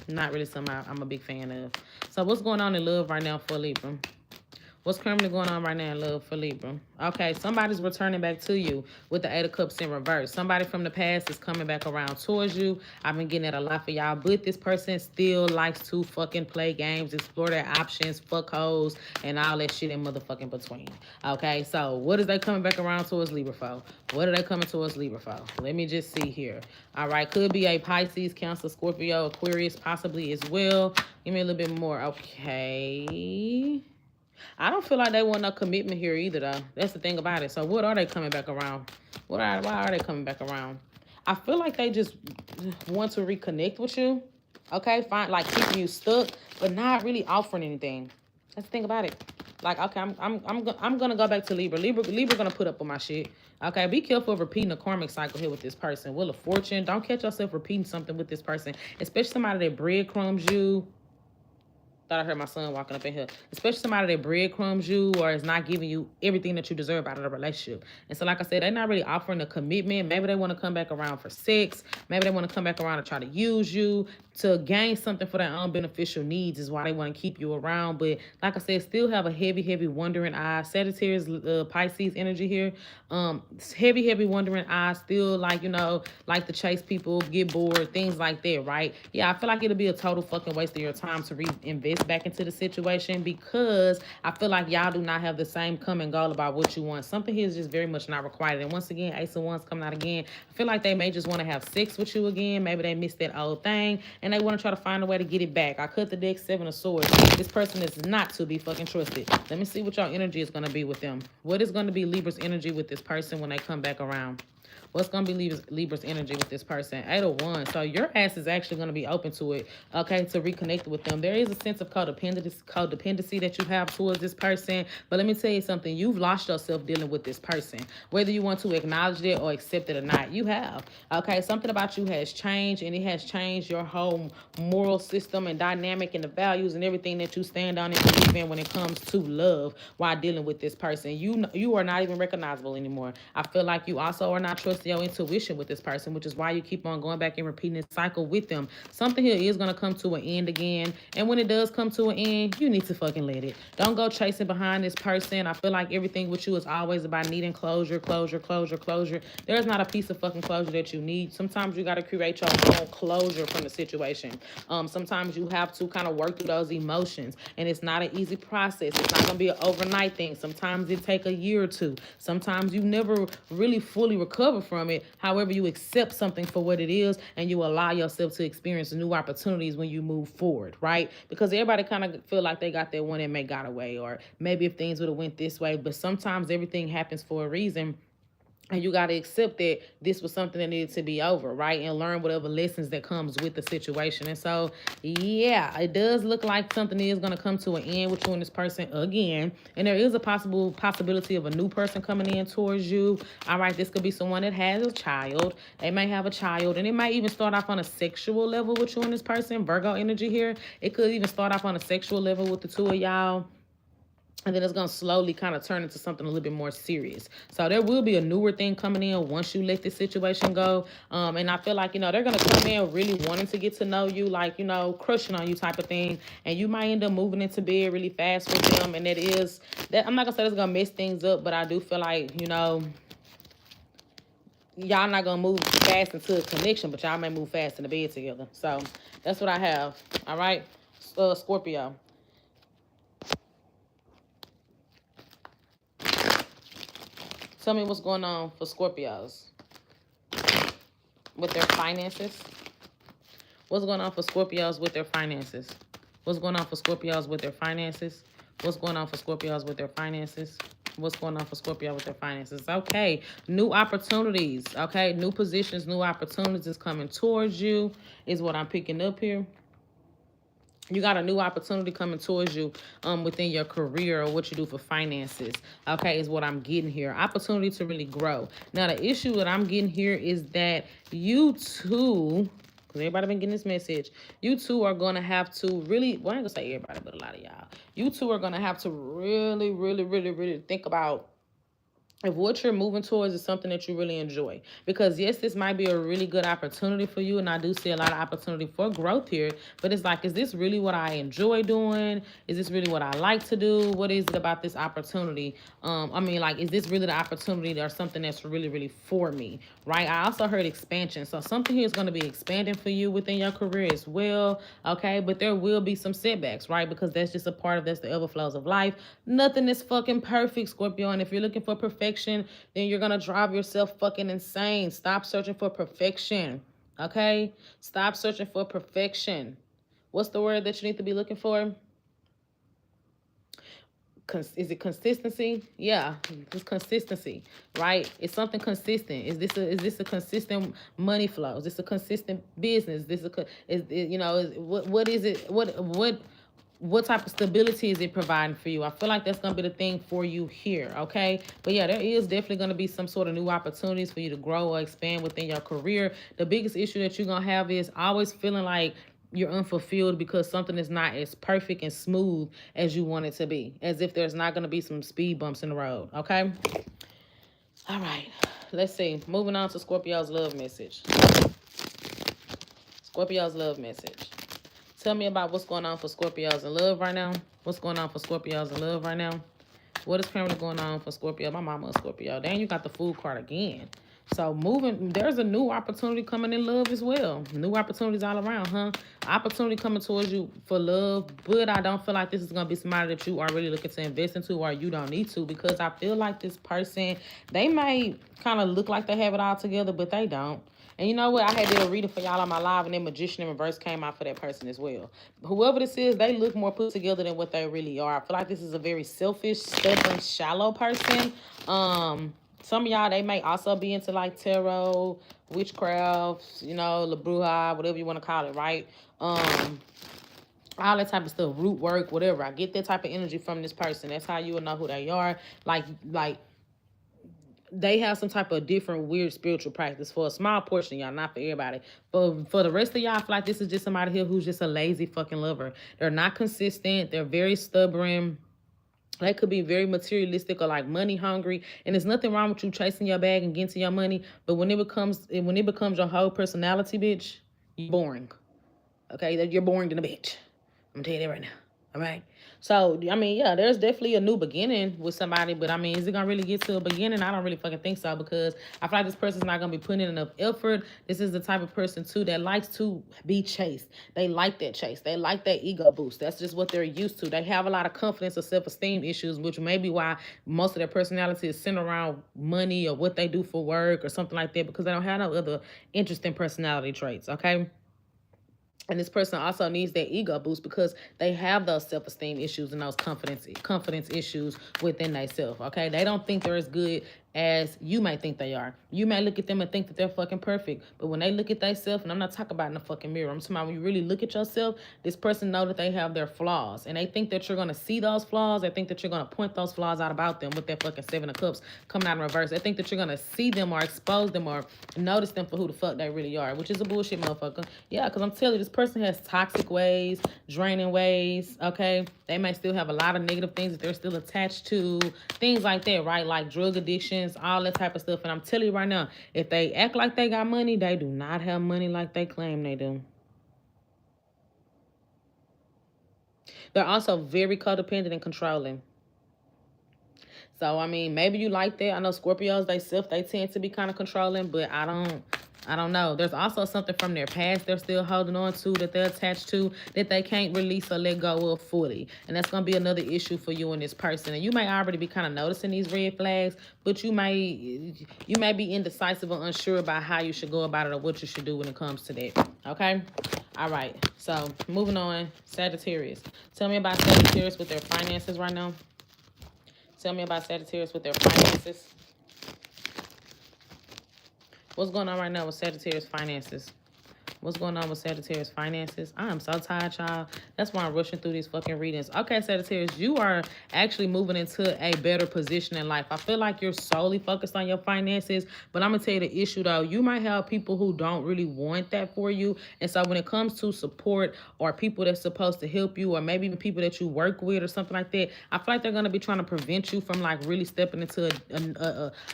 Not really something I'm a big fan of. So what's going on in love right now for Libra? What's currently going on right now in love for Libra? Okay, somebody's returning back to you with the 8 of Cups in reverse. Somebody from the past is coming back around towards you. I've been getting that a lot for y'all, but this person still likes to fucking play games, explore their options, fuck hoes, and all that shit in motherfucking between. Okay, so what is they coming back around towards Libra for? What are they coming towards Libra for? Let me just see here. All right, could be a Pisces, Cancer, Scorpio, Aquarius, possibly as well. Give me a little bit more. Okay. I don't feel like they want no commitment here either, though. That's the thing about it. So what are they coming back around? Why are they coming back around? I feel like they just want to reconnect with you. Okay, fine, like keeping you stuck, but not really offering anything. That's the thing about it. Like, okay, I'm gonna go back to Libra. Libra gonna put up with my shit. Okay, be careful of repeating the karmic cycle here with this person. Wheel of Fortune. Don't catch yourself repeating something with this person, especially somebody that breadcrumbs you. Thought I heard my son walking up in here. Especially somebody that breadcrumbs you or is not giving you everything that you deserve out of the relationship. And so, like I said, they're not really offering a commitment. Maybe they want to come back around for sex. Maybe they want to come back around to try to use you to gain something for their own beneficial needs is why they want to keep you around. But like I said, still have a heavy wondering eye. Sagittarius, Pisces energy here. Heavy wondering eye. Still like to chase people, get bored, things like that, right? Yeah, I feel like it'll be a total fucking waste of your time to reinvest back into the situation because I feel like y'all do not have the same come and goal about what you want. Something here is just very much not required. And once again, Ace of Wands coming out again. I feel like they may just want to have sex with you again. Maybe they missed that old thing and they want to try to find a way to get it back. I cut the deck, 7 of Swords. This person is not to be fucking trusted. Let me see what your energy is going to be with them. What is going to be Libra's energy with this person when they come back around? What's going to be Libra's energy with this person? 8 of Wands. So your ass is actually going to be open to it, okay, to reconnect with them. There is a sense of codependency that you have towards this person. But let me tell you something. You've lost yourself dealing with this person. Whether you want to acknowledge it or accept it or not, you have. Okay, something about you has changed, and it has changed your whole moral system and dynamic and the values and everything that you stand on and believe in when it comes to love while dealing with this person. You are not even recognizable anymore. I feel like you also are not trusting your intuition with this person, which is why you keep on going back and repeating this cycle with them. Something here is going to come to an end again, and when it does come to an end, you need to fucking let it. Don't go chasing behind this person. I feel like everything with you is always about needing closure. There's not a piece of fucking closure that you need. Sometimes you got to create your own closure from the situation. Sometimes you have to kind of work through those emotions, and it's not an easy process. It's not going to be an overnight thing. Sometimes it take a year or two. Sometimes you never really fully recover from it. However, you accept something for what it is and you allow yourself to experience new opportunities when you move forward, right? Because everybody kind of feel like they got that one and may got away, or maybe if things would have went this way, but sometimes everything happens for a reason. And you got to accept that this was something that needed to be over, right? And learn whatever lessons that comes with the situation. And so, yeah, it does look like something is going to come to an end with you and this person again. And there is a possibility of a new person coming in towards you. All right, this could be someone that has a child. They may have a child. And it might even start off on a sexual level with you and this person. Virgo energy here. It could even start off on a sexual level with the two of y'all. And then it's going to slowly kind of turn into something a little bit more serious. So there will be a newer thing coming in once you let this situation go. And I feel like, they're going to come in really wanting to get to know you, like, crushing on you type of thing. And you might end up moving into bed really fast with them. And I'm not going to say it's going to mess things up, but I do feel like, y'all not going to move fast into a connection, but y'all may move fast in the bed together. So that's what I have. All right. Scorpio. Tell me what's going on for Scorpios with their finances. What's going on for Scorpios with their finances? What's going on for Scorpios with their finances? What's going on for Scorpios with their finances? What's going on for Scorpio with their finances? Okay, new opportunities. Okay, new positions, new opportunities is coming towards you is what I'm picking up here. You got a new opportunity coming towards you within your career or what you do for finances. Okay, is what I'm getting here. Opportunity to really grow. Now, the issue that I'm getting here is that you two, because everybody been getting this message, you two are going to have to really, well, I ain't going to say everybody, but a lot of y'all. You two are going to have to really think about if what you're moving towards is something that you really enjoy. Because yes, this might be a really good opportunity for you, and I do see a lot of opportunity for growth here, but it's like, is this really what I enjoy doing? Is this really what I like to do? What is it about this opportunity? I mean, like, is this really the opportunity or something that's really for me, right? I also heard expansion. So something here is going to be expanding for you within your career as well, okay? But there will be some setbacks, right? Because that's just a part of, that's the overflows of life. Nothing is fucking perfect, Scorpio, and if you're looking for perfection, then you're gonna drive yourself fucking insane. Stop searching for perfection. Okay? Stop searching for perfection. What's the word that you need to be looking for? Is it consistency? Yeah, it's consistency, right? It's something consistent. Is this a consistent money flow? Is this a consistent business? What is it? What type of stability is it providing for you? I feel like that's going to be the thing for you here, okay? But yeah, there is definitely going to be some sort of new opportunities for you to grow or expand within your career. The biggest issue that you're going to have is always feeling like you're unfulfilled because something is not as perfect and smooth as you want it to be. As if there's not going to be some speed bumps in the road, okay? All right, let's see. Moving on to Scorpio's love message. Scorpio's love message. Tell me about what's going on for Scorpios in love right now. What's going on for Scorpios in love right now? What is currently going on for Scorpio? My mama is Scorpio. Dang, you got the Fool card again. So there's a new opportunity coming in love as well. New opportunities all around, huh? Opportunity coming towards you for love, but I don't feel like this is going to be somebody that you are really looking to invest into or you don't need to, because I feel like this person, they may kind of look like they have it all together, but they don't. And you know what? I had did a reading for y'all on my live, and then Magician in Reverse came out for that person as well. Whoever this is, they look more put together than what they really are. I feel like this is a very selfish, stubborn, shallow person. Some of y'all, they may also be into like tarot, witchcraft, La Bruja, whatever you want to call it, right? All that type of stuff, root work, whatever. I get that type of energy from this person. That's how you will know who they are. Like they have some type of different weird spiritual practice for a small portion, y'all, not for everybody. But for the rest of y'all, I feel like this is just somebody here who's just a lazy fucking lover. They're not consistent. They're very stubborn. They could be very materialistic or like money hungry. And there's nothing wrong with you chasing your bag and getting to your money. But when it becomes your whole personality, bitch, you're boring. Okay? You're boring than a bitch. I'm gonna tell you that right now. All right? So, I mean, yeah, there's definitely a new beginning with somebody, but I mean, is it going to really get to a beginning? I don't really fucking think so, because I feel like this person's not going to be putting in enough effort. This is the type of person, too, that likes to be chased. They like that chase. They like that ego boost. That's just what they're used to. They have a lot of confidence or self-esteem issues, which may be why most of their personality is centered around money or what they do for work or something like that, because they don't have no other interesting personality traits, okay? And this person also needs that ego boost because they have those self-esteem issues and those confidence issues within themselves, okay? They don't think they're as good as you might think they are. You may look at them and think that they're fucking perfect, but when they look at themselves, and I'm not talking about in the fucking mirror, I'm talking about when you really look at yourself, this person know that they have their flaws, and they think that you're going to see those flaws. They think that you're going to point those flaws out about them with that fucking Seven of Cups coming out in reverse. They think that you're going to see them or expose them or notice them for who the fuck they really are, which is a bullshit motherfucker. Yeah, because I'm telling you, this person has toxic ways, draining ways, okay? They may still have a lot of negative things that they're still attached to, things like that, right? Like drug addiction, all that type of stuff. And I'm telling you right now, if they act like they got money, they do not have money like they claim they do. They're also very codependent and controlling. So, I mean, maybe you like that. I know Scorpios, they tend to be kind of controlling, but I don't I don't know. There's also something from their past they're still holding on to, that they're attached to, that they can't release or let go of fully. And that's going to be another issue for you and this person. And you may already be kind of noticing these red flags, but you may be indecisive or unsure about how you should go about it or what you should do when it comes to that. Okay? All right. So moving on. Sagittarius. Tell me about Sagittarius with their finances right now. Tell me about Sagittarius with their finances. What's going on right now with Sagittarius finances? What's going on with Sagittarius finances? I am so tired, y'all. That's why I'm rushing through these fucking readings. Okay, Sagittarius, you are actually moving into a better position in life. I feel like you're solely focused on your finances, but I'm going to tell you the issue, though. You might have people who don't really want that for you. And so when it comes to support or people that's supposed to help you, or maybe even people that you work with or something like that, I feel like they're going to be trying to prevent you from like really stepping into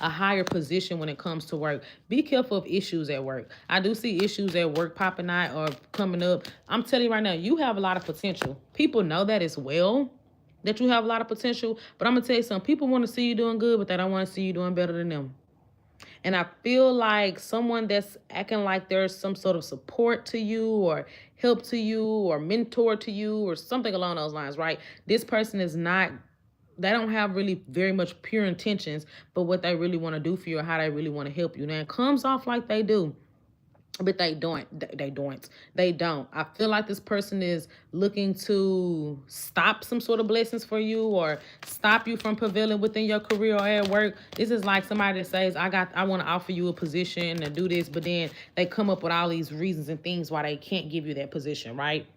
a higher position when it comes to work. Be careful of issues at work. I do see issues at work popping out or coming up. I'm telling you right now, you have a lot of potential. People know that as well, that you have a lot of potential. But I'm going to tell you something. People want to see you doing good, but they don't want to see you doing better than them. And I feel like someone that's acting like there's some sort of support to you or help to you or mentor to you or something along those lines, right? This person is not, they don't have really very much pure intentions, but what they really want to do for you or how they really want to help you. Now, it comes off like they do, but they don't. They don't. I feel like this person is looking to stop some sort of blessings for you or stop you from prevailing within your career or at work. This is like somebody that says, I want to offer you a position to do this, but then they come up with all these reasons and things why they can't give you that position, right?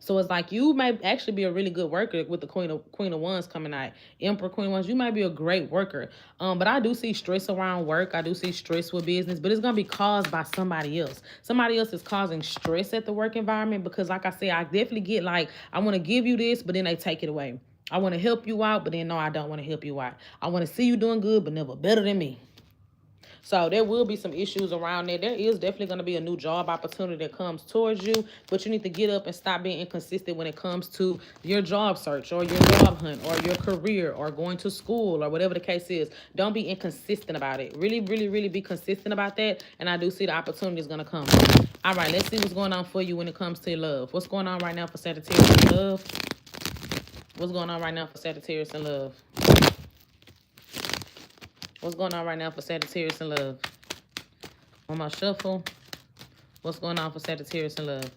So it's like you might actually be a really good worker with the Queen of Wands coming out. Emperor, Queen of Wands, you might be a great worker. But I do see stress around work. I do see stress with business, but it's going to be caused by somebody else. Somebody else is causing stress at the work environment because, like I said, I definitely get like, I want to give you this, but then they take it away. I want to help you out, but then no, I don't want to help you out. I want to see you doing good, but never better than me. So there will be some issues around there. There is definitely going to be a new job opportunity that comes towards you, but you need to get up and stop being inconsistent when it comes to your job search or your job hunt or your career or going to school or whatever the case is. Don't be inconsistent about it. Really, really, really be consistent about that. And I do see the opportunity is going to come. All right, let's see what's going on for you when it comes to love. What's going on right now for Sagittarius in love? What's going on right now for Sagittarius in love? What's going on right now for Sagittarius in love? On my shuffle. What's going on for Sagittarius in love?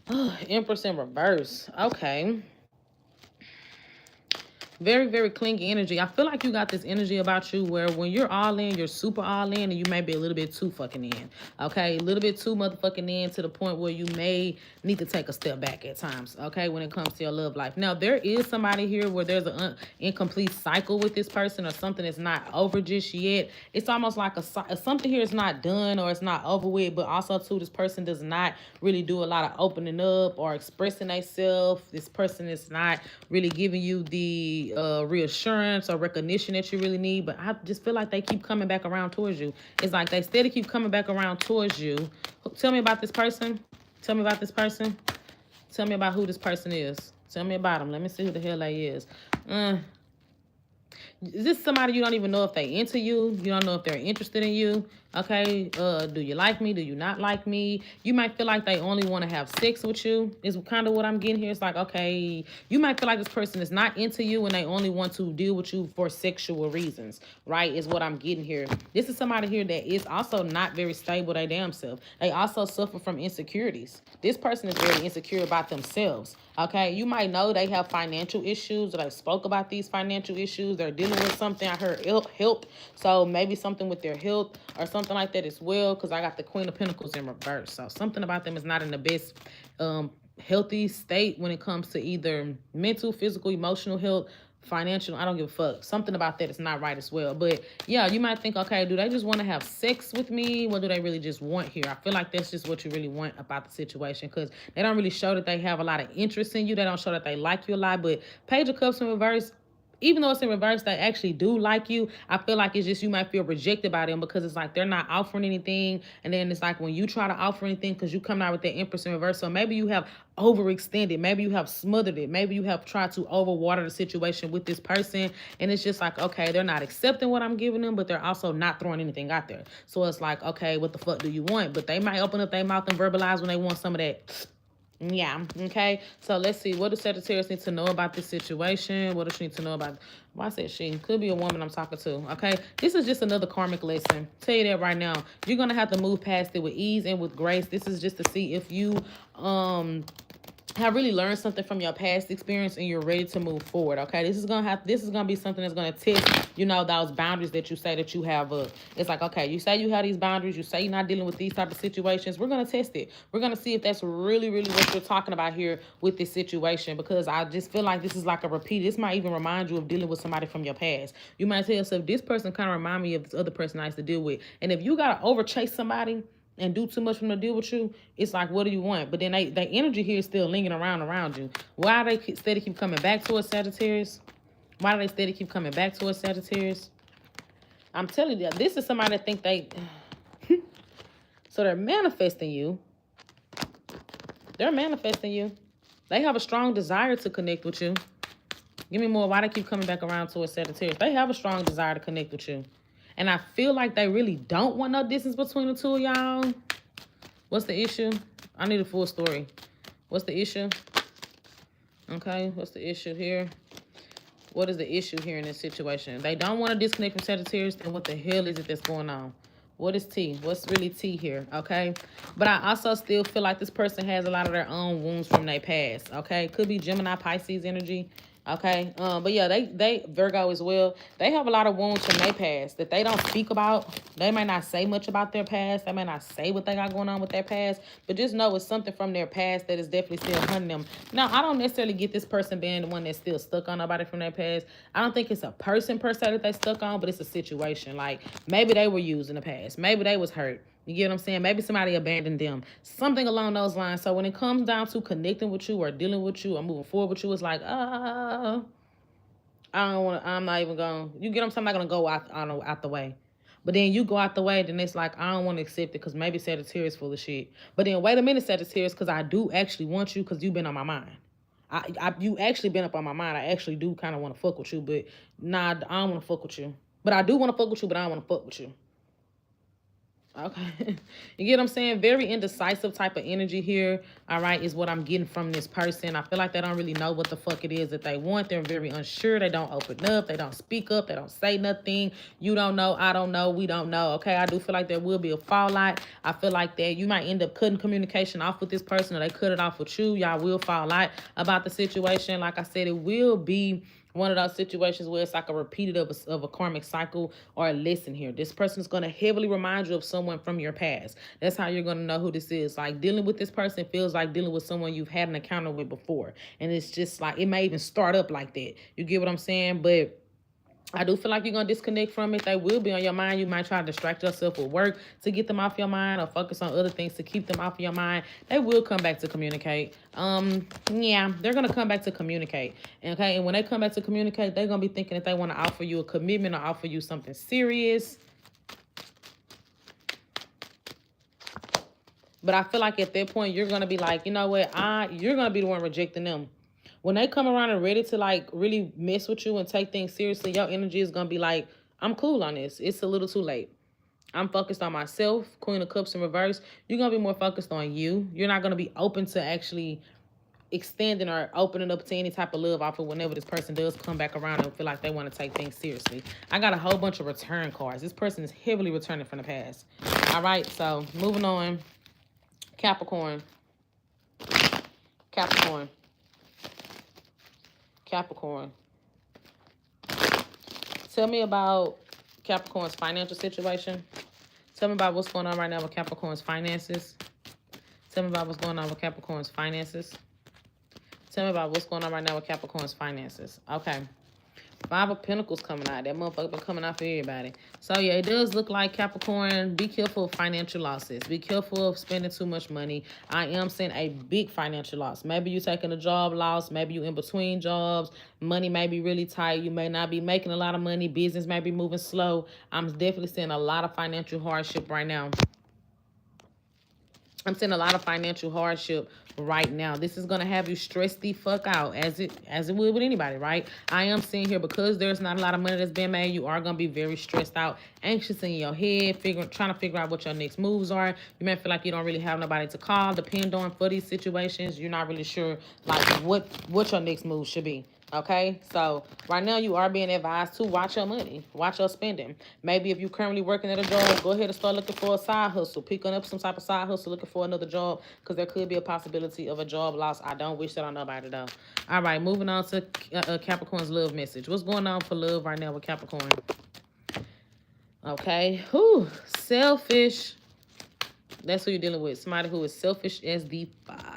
Oh, Empress in reverse. Okay. Very, very clingy energy. I feel like you got this energy about you where when you're all in, you're super all in, and you may be a little bit too fucking in. Okay? A little bit too motherfucking in to the point where you may need to take a step back at times. Okay? When it comes to your love life. Now, there is somebody here where there's an incomplete cycle with this person or something that's not over just yet. It's almost like something here is not done or it's not over with, but also, too, this person does not really do a lot of opening up or expressing themselves. This person is not really giving you the reassurance or recognition that you really need, but I just feel like they keep coming back around towards you. It's like they steady keep coming back around towards you. Tell me about this person. Tell me about this person. Tell me about who this person is. Tell me about them. Let me see who the hell they is. Is this somebody you don't even know if they into you? You don't know if they're interested in you. Okay, do you like me? Do you not like me? You might feel like they only want to have sex with you, is kind of what I'm getting here. It's like, okay, you might feel like this person is not into you and they only want to deal with you for sexual reasons, right, is what I'm getting here. This is somebody here that is also not very stable, they damn self. They also suffer from insecurities. This person is very insecure about themselves, okay? You might know they have financial issues, or they spoke about these financial issues. They're dealing with something. I heard health, so maybe something with their health or something like that as well, because I got the Queen of Pentacles in reverse. So something about them is not in the best healthy state when it comes to either mental, physical, emotional health, financial. I don't give a fuck. Something about that is not right as well. But yeah, you might think, okay, do they just want to have sex with me? What do they really just want here? I feel like that's just what you really want about the situation, because they don't really show that they have a lot of interest in you. They don't show that they like you a lot. But Page of Cups in reverse, even though it's in reverse, they actually do like you. I feel like it's just you might feel rejected by them because it's like they're not offering anything. And then it's like when you try to offer anything, because you come out with the Empress in reverse. So maybe you have overextended. Maybe you have smothered it. Maybe you have tried to overwater the situation with this person. And it's just like, okay, they're not accepting what I'm giving them, but they're also not throwing anything out there. So it's like, okay, what the fuck do you want? But they might open up their mouth and verbalize when they want some of that. Yeah, okay. So let's see. What does Sagittarius need to know about this situation? What does she need to know about? Why I said she? Could be a woman I'm talking to, okay? This is just another karmic lesson. Tell you that right now. You're going to have to move past it with ease and with grace. This is just to see if you have really learned something from your past experience and you're ready to move forward. Okay, this is gonna be something that's gonna test, you know, those boundaries that you say that you have. It's like, okay, you say you have these boundaries, you say you're not dealing with these type of situations. We're gonna test it. We're gonna see if that's really what you're talking about here with this situation, because I just feel like this is like a repeat. This might even remind you of dealing with somebody from your past. You might tell yourself, this person kind of remind me of this other person I used to deal with. And if you gotta over chase somebody and do too much for them to deal with you, it's like, what do you want? But then their energy here is still lingering around you. Why do they steady keep coming back to us, Sagittarius? Why do they steady keep coming back to us, Sagittarius? I'm telling you, this is somebody that think they... So they're manifesting you. They're manifesting you. They have a strong desire to connect with you. Give me more. Why they keep coming back around to us, Sagittarius? They have a strong desire to connect with you. And I feel like they really don't want no distance between the two of y'all. What's the issue? I need a full story. What's the issue? Okay, what's the issue here? What is the issue here in this situation? They don't want to disconnect from Sagittarius. Then what the hell is it that's going on? What is tea? What's really tea here? Okay. But I also still feel like this person has a lot of their own wounds from their past. Okay. Could be Gemini, Pisces energy. Okay. But yeah, they Virgo as well. They have a lot of wounds from their past that they don't speak about. They might not say much about their past. They might not say what they got going on with their past. But just know it's something from their past that is definitely still hunting them. Now, I don't necessarily get this person being the one that's still stuck on nobody from their past. I don't think it's a person per se that they stuck on, but it's a situation. Like, maybe they were used in the past. Maybe they was hurt. You get what I'm saying? Maybe somebody abandoned them. Something along those lines. So when it comes down to connecting with you or dealing with you or moving forward with you, it's like, I don't want to, I'm not even going, you get what I'm saying? I'm not going to go out the way. But then you go out the way, then it's like, I don't want to accept it because maybe Sagittarius full of shit. But then wait a minute, Sagittarius, because I do actually want you because you've been on my mind. You actually been up on my mind. I actually do kind of want to fuck with you, but nah, I don't want to fuck with you. But I do want to fuck with you, but I don't want to fuck with you. Okay. You get what I'm saying? Very indecisive type of energy here. All right, is what I'm getting from this person. I feel like they don't really know what the fuck it is that they want. They're very unsure. They don't open up. They don't speak up. They don't say nothing. You don't know. I don't know. We don't know. Okay, I do feel like there will be a fallout. I feel like that you might end up cutting communication off with this person, or they cut it off with you. Y'all will fall out about the situation. Like I said, it will be one of those situations where it's like a repeated of a karmic cycle or a lesson here. This person is going to heavily remind you of someone from your past. That's how you're going to know who this is. Like, dealing with this person feels like dealing with someone you've had an encounter with before. And it's just like, it may even start up like that. You get what I'm saying? But I do feel like you're going to disconnect from it. They will be on your mind. You might try to distract yourself with work to get them off your mind or focus on other things to keep them off your mind. They will come back to communicate. Yeah, they're going to come back to communicate. Okay, and when they come back to communicate, they're going to be thinking that they want to offer you a commitment or offer you something serious. But I feel like at that point, you're going to be like, you know what? You're going to be the one rejecting them. When they come around and ready to like really mess with you and take things seriously, your energy is going to be like, I'm cool on this. It's a little too late. I'm focused on myself. Queen of Cups in reverse. You're going to be more focused on you. You're not going to be open to actually extending or opening up to any type of love offer whenever this person does come back around and feel like they want to take things seriously. I got a whole bunch of return cards. This person is heavily returning from the past. All right, so moving on. Capricorn. Capricorn. Capricorn. Tell me about Capricorn's financial situation. Tell me about what's going on right now with Capricorn's finances. Tell me about what's going on with Capricorn's finances. Tell me about what's going on right now with Capricorn's finances. Okay. Five of Pentacles coming out. That motherfucker been coming out for everybody. So, yeah, it does look like, Capricorn, be careful of financial losses. Be careful of spending too much money. I am seeing a big financial loss. Maybe you taking a job loss. Maybe you in between jobs. Money may be really tight. You may not be making a lot of money. Business may be moving slow. I'm definitely seeing a lot of financial hardship right now. I'm seeing a lot of financial hardship right now. This is going to have you stressed the fuck out, as it would with anybody, right? I am seeing here, because there's not a lot of money that's being made, you are going to be very stressed out, anxious in your head, trying to figure out what your next moves are. You may feel like you don't really have nobody to call, depend on for these situations. You're not really sure, like, what your next move should be. Okay, so right now you are being advised to watch your money, watch your spending. Maybe if you're currently working at a job, go ahead and start looking for a side hustle, picking up some type of side hustle, looking for another job, because there could be a possibility of a job loss. I don't wish that on nobody though. All right, moving on to Capricorn's love message. What's going on for love right now with Capricorn? Okay, selfish. That's who you're dealing with. Somebody who is selfish as the fuck.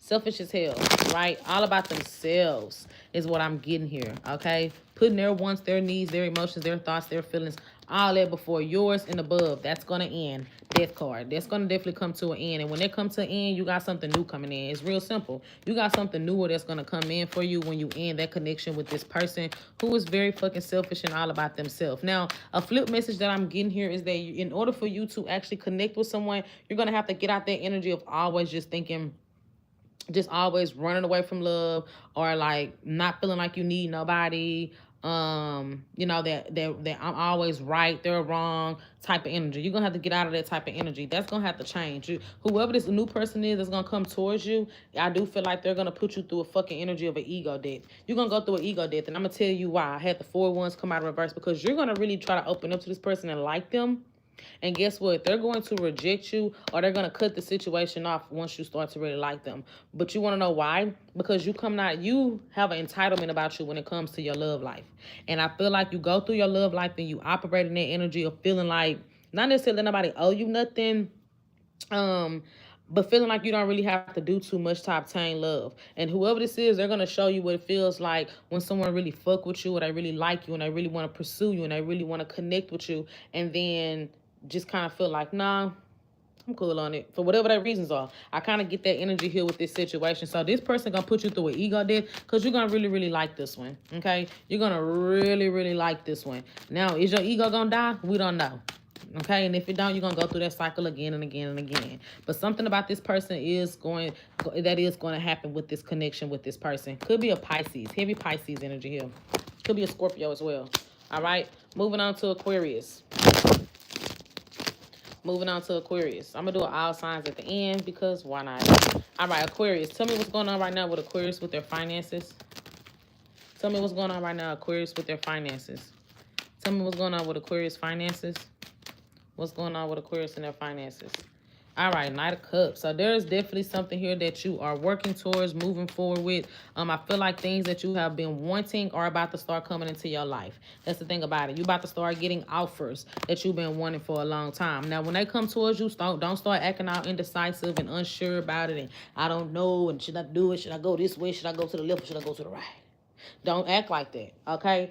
Selfish as hell, right? All about themselves is what I'm getting here, okay? Putting their wants, their needs, their emotions, their thoughts, their feelings, all that before yours and above. That's going to end. Death card. That's going to definitely come to an end. And when it comes to an end, you got something new coming in. It's real simple. You got something newer that's going to come in for you when you end that connection with this person who is very fucking selfish and all about themselves. Now, a flip message that I'm getting here is that in order for you to actually connect with someone, you're going to have to get out that energy of always just thinking, just always running away from love, or like not feeling like you need nobody. You know, that I'm always right, they're wrong type of energy. You're gonna have to get out of that type of energy. That's gonna have to change. Whoever this new person is that's gonna come towards you, I do feel like they're gonna put you through a fucking energy of an ego death. You're gonna go through an ego death, and I'm gonna tell you why. I had the 4 ones come out of reverse, because you're gonna really try to open up to this person and like them. And guess what? They're going to reject you, or they're going to cut the situation off once you start to really like them. But you want to know why? Because you have an entitlement about you when it comes to your love life. And I feel like you go through your love life and you operate in that energy of feeling like, not necessarily nobody owe you nothing, but feeling like you don't really have to do too much to obtain love. And whoever this is, they're going to show you what it feels like when someone really fuck with you, or they really like you, and they really want to pursue you, and they really want to connect with you, and then just kind of feel like, nah, I'm cool on it, for whatever their reasons are. I kind of get that energy here with this situation. So this person gonna put you through an ego death, because you're gonna really, really like this one, okay? You're gonna really, really like this one. Now, is your ego gonna die? We don't know. Okay, and if it don't, you're gonna go through that cycle again and again and again. But something about this person is going to happen with this connection with this person. Could be a Pisces, heavy Pisces energy here. Could be a Scorpio as well. All right, moving on to Aquarius. Moving on to Aquarius. I'm going to do all signs at the end, because why not? All right, Aquarius. Tell me what's going on right now with Aquarius with their finances. Tell me what's going on right now, Aquarius, with their finances. Tell me what's going on with Aquarius finances. What's going on with Aquarius and their finances? All right, Knight of Cups. So there is definitely something here that you are working towards, moving forward with. I feel like things that you have been wanting are about to start coming into your life. That's the thing about it. You're about to start getting offers that you've been wanting for a long time. Now, when they come towards you, don't start acting out indecisive and unsure about it. And I don't know, and should I do it? Should I go this way? Should I go to the left, or should I go to the right? Don't act like that, okay?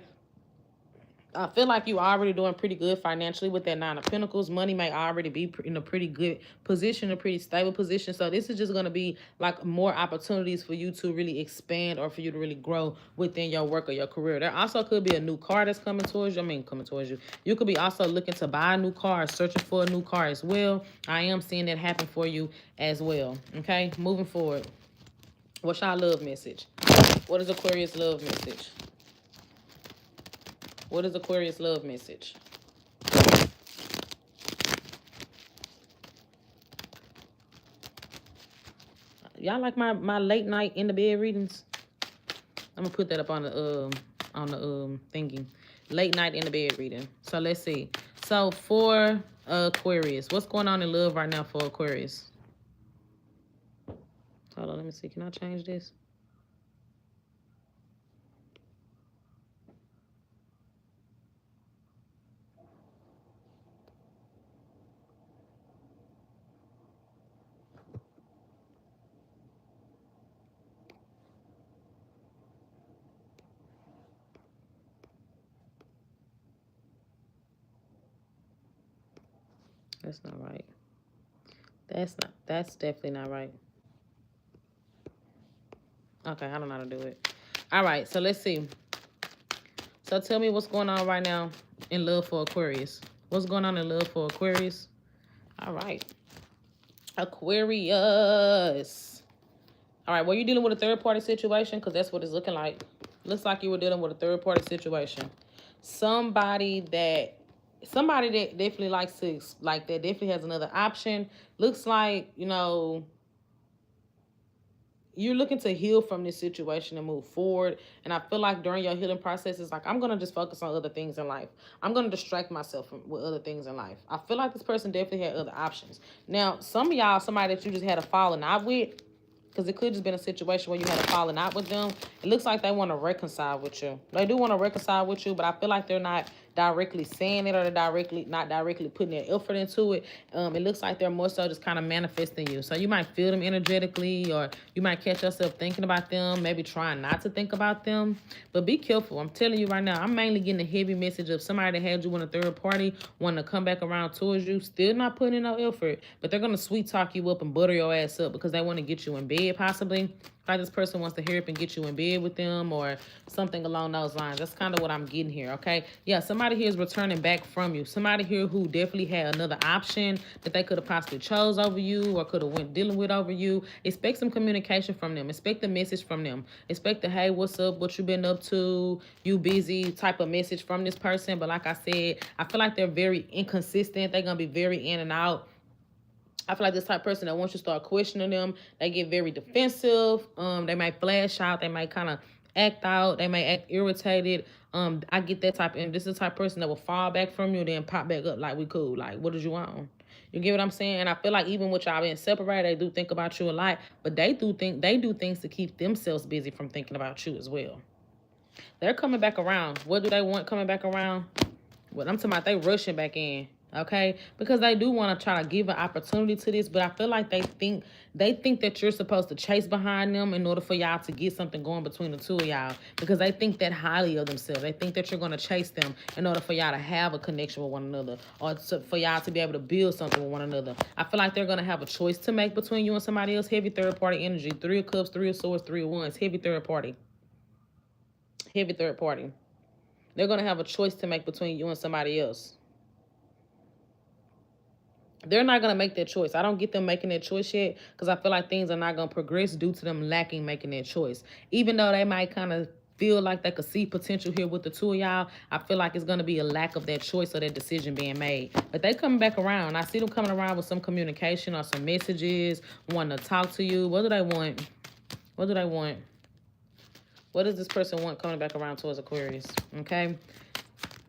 I feel like you already doing pretty good financially with that 9 of Pentacles. Money may already be in a pretty good position, a pretty stable position. So this is just going to be like more opportunities for you to really expand, or for you to really grow within your work or your career. There also could be a new car that's coming towards you. Coming towards you. You could be also looking to buy a new car, searching for a new car as well. I am seeing that happen for you as well. Okay, moving forward. What's your love message? What is Aquarius love message? What is Aquarius love message? Y'all like my late night in the bed readings? I'm gonna put that up on the thingy. Late night in the bed reading. So let's see. So for Aquarius, what's going on in love right now for Aquarius? Hold on, let me see. Can I change this? That's not right. That's definitely not right. Okay, I don't know how to do it. All right, so let's see. So tell me what's going on right now in love for Aquarius. What's going on in love for Aquarius? All right. Aquarius. All right, were you dealing with a third-party situation? Because that's what it's looking like. Looks like you were dealing with a third-party situation. Somebody that definitely likes to, like, that definitely has another option. Looks like, you know, you're looking to heal from this situation and move forward. And I feel like during your healing process, it's like, I'm going to just focus on other things in life. I'm going to distract myself with other things in life. I feel like this person definitely had other options. Now, some of y'all, somebody that you just had a falling out with, because it could just been a situation where you had a falling out with them. It looks like they want to reconcile with you. They do want to reconcile with you, but I feel like they're not directly saying it, or they're not directly putting their effort into it. It looks like they're more so just kind of manifesting you. So you might feel them energetically, or you might catch yourself thinking about them, maybe trying not to think about them. But be careful. I'm telling you right now, I'm mainly getting a heavy message of somebody that had you in a third party wanting to come back around towards you, still not putting in no effort, but they're going to sweet talk you up and butter your ass up because they want to get you in bed, possibly. Like this person wants to hurry up and get you in bed with them, or something along those lines. That's kind of what I'm getting here, okay? Yeah, somebody here is returning back from you. Somebody here who definitely had another option that they could have possibly chose over you, or could have went dealing with over you. Expect some communication from them. Expect a message from them. Expect the, hey, what's up? What you been up to? You busy? Type of message from this person. But like I said, I feel like they're very inconsistent. They're going to be very in and out. I feel like this type of person that once you start questioning them, they get very defensive. They might flash out. They might kind of act out. They may act irritated. I get that type, and this is the type of person that will fall back from you, then pop back up like, we cool. Like, what did you want? You get what I'm saying? And I feel like even with y'all being separated, they do think about you a lot, but they do things to keep themselves busy from thinking about you as well. They're coming back around. What do they want coming back around? What I'm talking about, they rushing back in. Okay, because they do want to try to give an opportunity to this, but I feel like they think that you're supposed to chase behind them in order for y'all to get something going between the two of y'all, because they think that highly of themselves. They think that you're going to chase them in order for y'all to have a connection with one another, or for y'all to be able to build something with one another. I feel like they're going to have a choice to make between you and somebody else. Heavy third party energy. 3 of Cups, 3 of Swords, 3 of Wands. Heavy third party. Heavy third party. They're going to have a choice to make between you and somebody else. They're not going to make that choice. I don't get them making that choice yet, because I feel like things are not going to progress due to them lacking making that choice. Even though they might kind of feel like they could see potential here with the two of y'all, I feel like it's going to be a lack of that choice or that decision being made. But they coming back around. I see them coming around with some communication or some messages, wanting to talk to you. What do they want? What do they want? What does this person want coming back around towards Aquarius? Okay.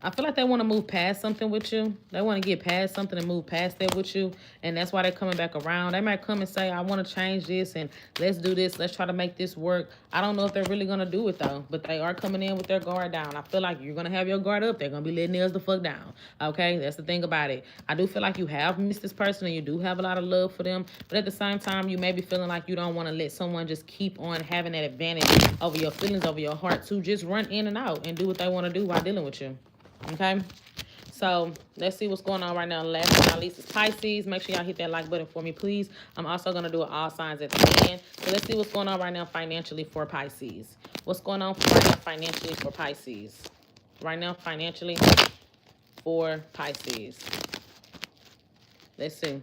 I feel like they want to move past something with you. They want to get past something and move past that with you. And that's why they're coming back around. They might come and say, I want to change this and let's do this. Let's try to make this work. I don't know if they're really going to do it, though. But they are coming in with their guard down. I feel like you're going to have your guard up. They're going to be letting theirs the fuck down. Okay? That's the thing about it. I do feel like you have missed this person and you do have a lot of love for them. But at the same time, you may be feeling like you don't want to let someone just keep on having that advantage over your feelings, over your heart, to just run in and out and do what they want to do while dealing with you. Okay, so let's see what's going on right now. Last but not least is Pisces. Make sure y'all hit that like button for me, please. I'm also going to do all signs at the end. So let's see what's going on right now financially for Pisces. What's going on right now financially for Pisces? Right now financially for Pisces. Let's see.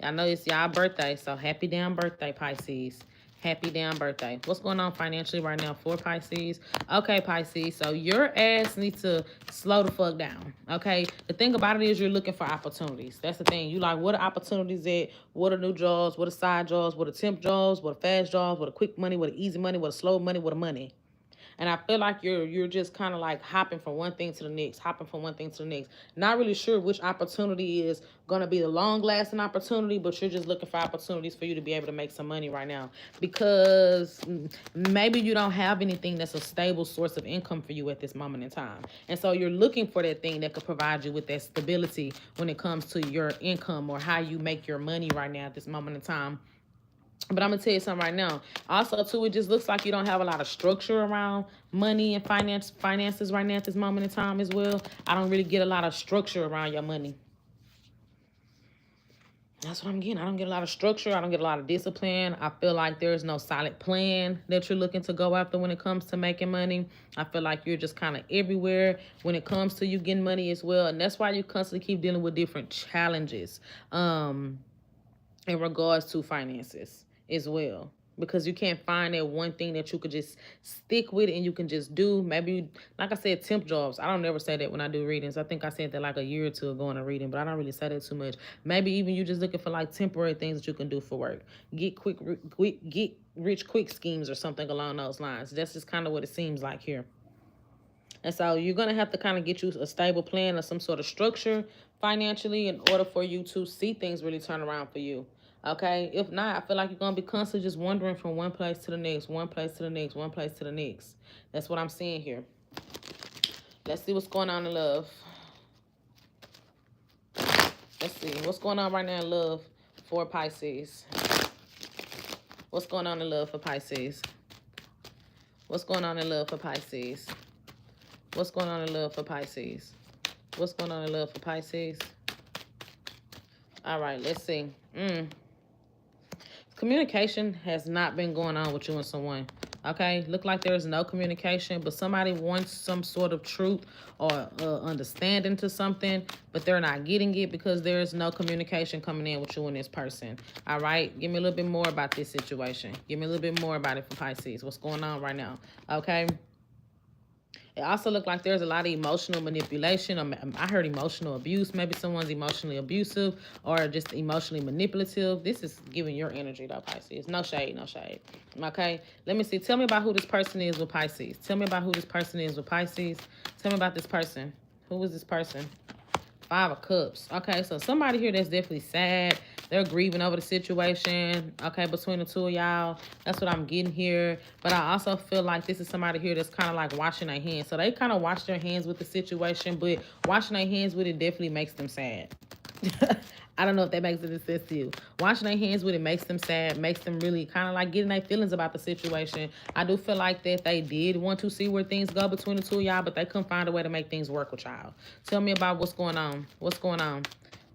Y'all know it's y'all birthday, so happy damn birthday, Pisces. Happy damn birthday. What's going on financially right now for Pisces? Okay, Pisces, so your ass needs to slow the fuck down, okay? The thing about it is you're looking for opportunities. That's the thing. You like, what are opportunities at? What are new jobs? What are side jobs? What are temp jobs? What are fast jobs? What are quick money? What are easy money? What are slow money? What are money? And I feel like you're just kind of like hopping from one thing to the next, Not really sure which opportunity is going to be the long-lasting opportunity, but you're just looking for opportunities for you to be able to make some money right now. Because maybe you don't have anything that's a stable source of income for you at this moment in time. And so you're looking for that thing that could provide you with that stability when it comes to your income or how you make your money right now at this moment in time. But I'm going to tell you something right now. Also, too, it just looks like you don't have a lot of structure around money and finances right now at this moment in time as well. I don't really get a lot of structure around your money. That's what I'm getting. I don't get a lot of structure. I don't get a lot of discipline. I feel like there's no solid plan that you're looking to go after when it comes to making money. I feel like you're just kind of everywhere when it comes to you getting money as well. And that's why you constantly keep dealing with different challenges in regards to finances as well. Because you can't find that one thing that you could just stick with and you can just do. Maybe, like I said, temp jobs. I don't never say that when I do readings. I think I said that like a year or two ago in a reading, but I don't really say that too much. Maybe even you just looking for like temporary things that you can do for work. Get rich quick schemes or something along those lines. That's just kind of what it seems like here. And so you're going to have to kind of get you a stable plan or some sort of structure financially in order for you to see things really turn around for you. Okay? If not, I feel like you're going to be constantly just wandering from one place to the next, one place to the next, one place to the next. That's what I'm seeing here. Let's see what's going on in love. Let's see. What's going on right now in love for Pisces? What's going on in love for Pisces? What's going on in love for Pisces? What's going on in love for Pisces? What's going on in love for Pisces? All right, let's see. Communication has not been going on with you and someone. Okay, look like there's no communication, but somebody wants some sort of truth or understanding to something, but they're not getting it because there's no communication coming in with you and this person. All right, give me a little bit more about this situation. Give me a little bit more about it for Pisces. What's going on right now? Okay. It also looked like there's a lot of emotional manipulation. I heard emotional abuse. Maybe someone's emotionally abusive or just emotionally manipulative. This is giving your energy, though, Pisces. No shade, no shade. Okay? Let me see. Tell me about who this person is with Pisces. Tell me about who this person is with Pisces. Tell me about this person. Who is this person? 5 of Cups. Okay, so somebody here that's definitely sad. They're grieving over the situation, okay, between the two of y'all. That's what I'm getting here. But I also feel like this is somebody here that's kind of like washing their hands. So they kind of wash their hands with the situation, but washing their hands with it definitely makes them sad. I don't know if that makes any sense to you. Washing their hands with it makes them sad, makes them really kind of like getting their feelings about the situation. I do feel like that they did want to see where things go between the two of y'all, but they couldn't find a way to make things work with y'all. Tell me about what's going on. What's going on?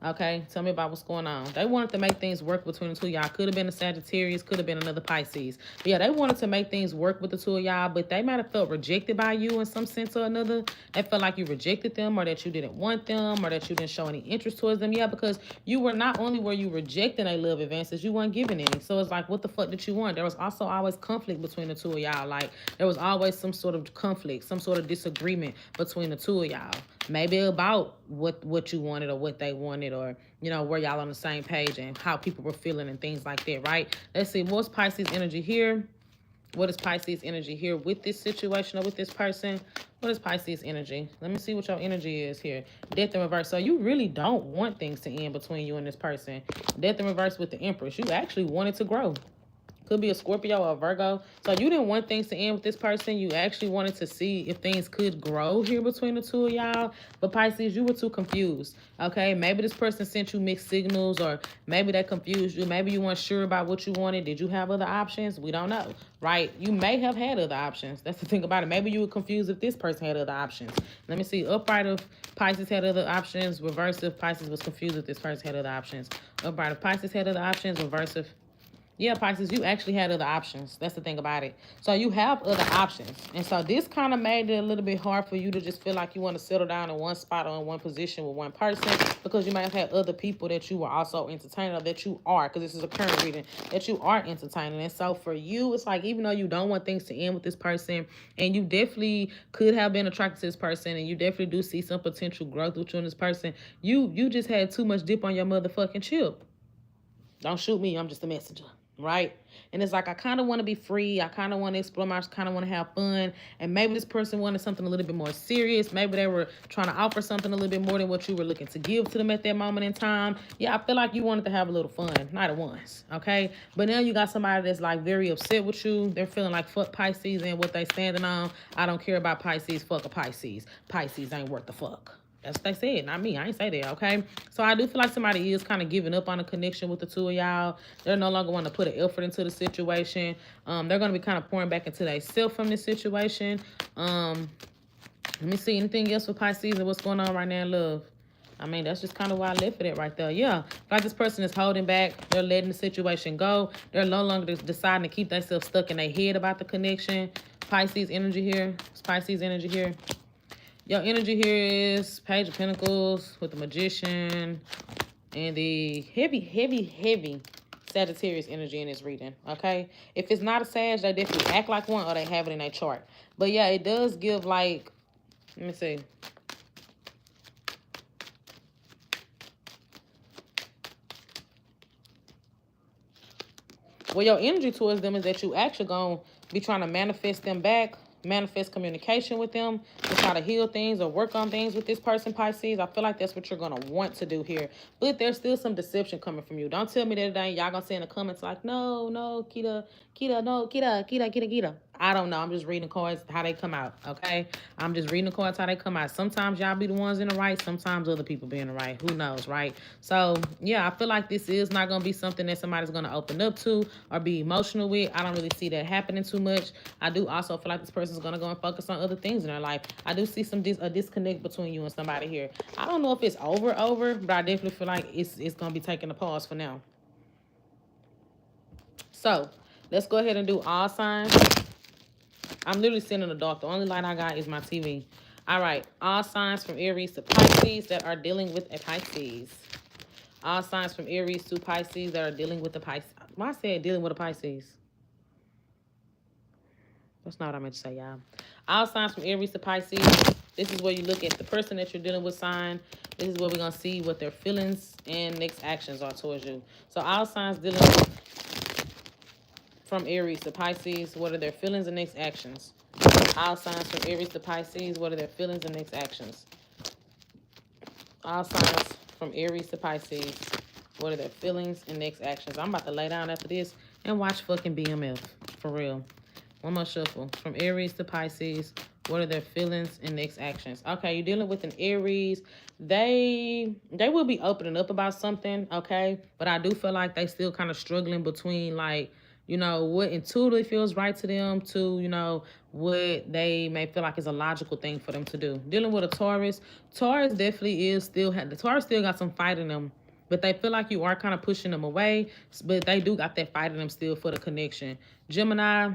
Okay, tell me about what's going on. They wanted to make things work between the two of y'all. Could have been a Sagittarius, could have been another Pisces. But yeah, they wanted to make things work with the two of y'all, but they might have felt rejected by you in some sense or another. They felt like you rejected them or that you didn't want them or that you didn't show any interest towards them. Yeah, because you were not only were you rejecting their love advances, you weren't giving any. So it's like, what the fuck did you want? There was also always conflict between the two of y'all. Like, there was always some sort of conflict, some sort of disagreement between the two of y'all. Maybe about what you wanted or what they wanted, or you know, were y'all on the same page and how people were feeling and things like that, right? Let's see, what's Pisces energy here? What is Pisces energy here with this situation or with this person? What is Pisces energy? Let me see what your energy is here. Death in reverse. So you really don't want things to end between you and this person. Death in reverse with the Empress. You actually wanted to grow. Could be a Scorpio or a Virgo. So you didn't want things to end with this person. You actually wanted to see if things could grow here between the two of y'all. But Pisces, you were too confused. Okay, maybe this person sent you mixed signals, or maybe they confused you. Maybe you weren't sure about what you wanted. Did you have other options? We don't know, right? You may have had other options. That's the thing about it. Maybe you were confused if this person had other options. Let me see. Upright of Pisces had other options. Reverse of Pisces was confused if this person had other options. Upright of Pisces had other options. Reverse of, yeah, Pisces, you actually had other options. That's the thing about it. So you have other options. And so this kind of made it a little bit hard for you to just feel like you want to settle down in one spot or in one position with one person, because you might have had other people that you were also entertaining, or that you are, because this is a current reading, that you are entertaining. And so for you, it's like, even though you don't want things to end with this person, and you definitely could have been attracted to this person, and you definitely do see some potential growth with you and this person, you just had too much dip on your motherfucking chip. Don't shoot me. I'm just a messenger. Right? And it's like, I kind of want to be free. I kind of want to explore. I kind of want to have fun. And maybe this person wanted something a little bit more serious. Maybe they were trying to offer something a little bit more than what you were looking to give to them at that moment in time. Yeah, I feel like you wanted to have a little fun. Not at once. Okay? But now you got somebody that's like very upset with you. They're feeling like, fuck Pisces and what they standing on. I don't care about Pisces. Fuck a Pisces. Pisces ain't worth the fuck. That's what they said, not me. I ain't say that, okay? So I do feel like somebody is kind of giving up on a connection with the two of y'all. They're no longer want to put an effort into the situation. They're going to be kind of pouring back into themselves from this situation. Let me see anything else with Pisces and what's going on right now in love. I mean, that's just kind of why I left it right there. Yeah, like this person is holding back. They're letting the situation go. They're no longer deciding to keep themselves stuck in their head about the connection. Pisces energy here. It's Pisces energy here. Your energy here is Page of Pentacles with the Magician and the heavy Sagittarius energy in this reading, okay? If it's not a Sag, they definitely act like one or they have it in their chart. But yeah, it does give like, let me see. Well, your energy towards them is that you actually going to be trying to manifest them back, manifest communication with them, to try to heal things or work on things with this person, Pisces. I feel like that's what you're going to want to do here. But there's still some deception coming from you. Don't tell me that today y'all going to say in the comments like, no, Kita, no, Kita. I don't know. I'm just reading the cards how they come out, okay? I'm just reading the cards how they come out. Sometimes y'all be the ones in the right. Sometimes other people be in the right. Who knows, right? So, yeah, I feel like this is not going to be something that somebody's going to open up to or be emotional with. I don't really see that happening too much. I do also feel like this person's going to go and focus on other things in their life. I do see a disconnect between you and somebody here. I don't know if it's over, but I definitely feel like it's going to be taking a pause for now. So, let's go ahead and do all signs. I'm literally sitting in the dark. The only light I got is my TV. All right. All signs from Aries to Pisces that are dealing with a Pisces. All signs from Aries to Pisces that are dealing with the Pisces. Why I said dealing with a Pisces? That's not what I meant to say, y'all. All signs from Aries to Pisces. This is where you look at the person that you're dealing with sign. This is where we're going to see what their feelings and next actions are towards you. So all signs dealing with from Aries to Pisces, what are their feelings and next actions? All signs from Aries to Pisces, what are their feelings and next actions? All signs from Aries to Pisces, what are their feelings and next actions? I'm about to lay down after this and watch fucking BMF, for real. One more shuffle. From Aries to Pisces, what are their feelings and next actions? Okay, you're dealing with an Aries. They will be opening up about something, okay? But I do feel like they still kind of struggling between, like, you know, what intuitively feels right to them to, you know, what they may feel like is a logical thing for them to do. Dealing with a Taurus. Taurus definitely is the Taurus still got some fight in them. But they feel like you are kind of pushing them away. But they do got that fight in them still for the connection. Gemini,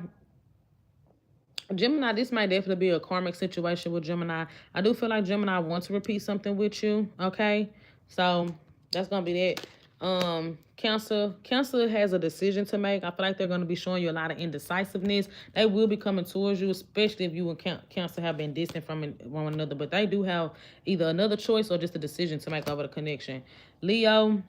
this might definitely be a karmic situation with Gemini. I do feel like Gemini wants to repeat something with you, okay? So that's going to be that. Cancer has a decision to make. I feel like they're going to be showing you a lot of indecisiveness. They will be coming towards you, especially if you and Cancer have been distant from one another. But they do have either another choice or just a decision to make over the connection. Leo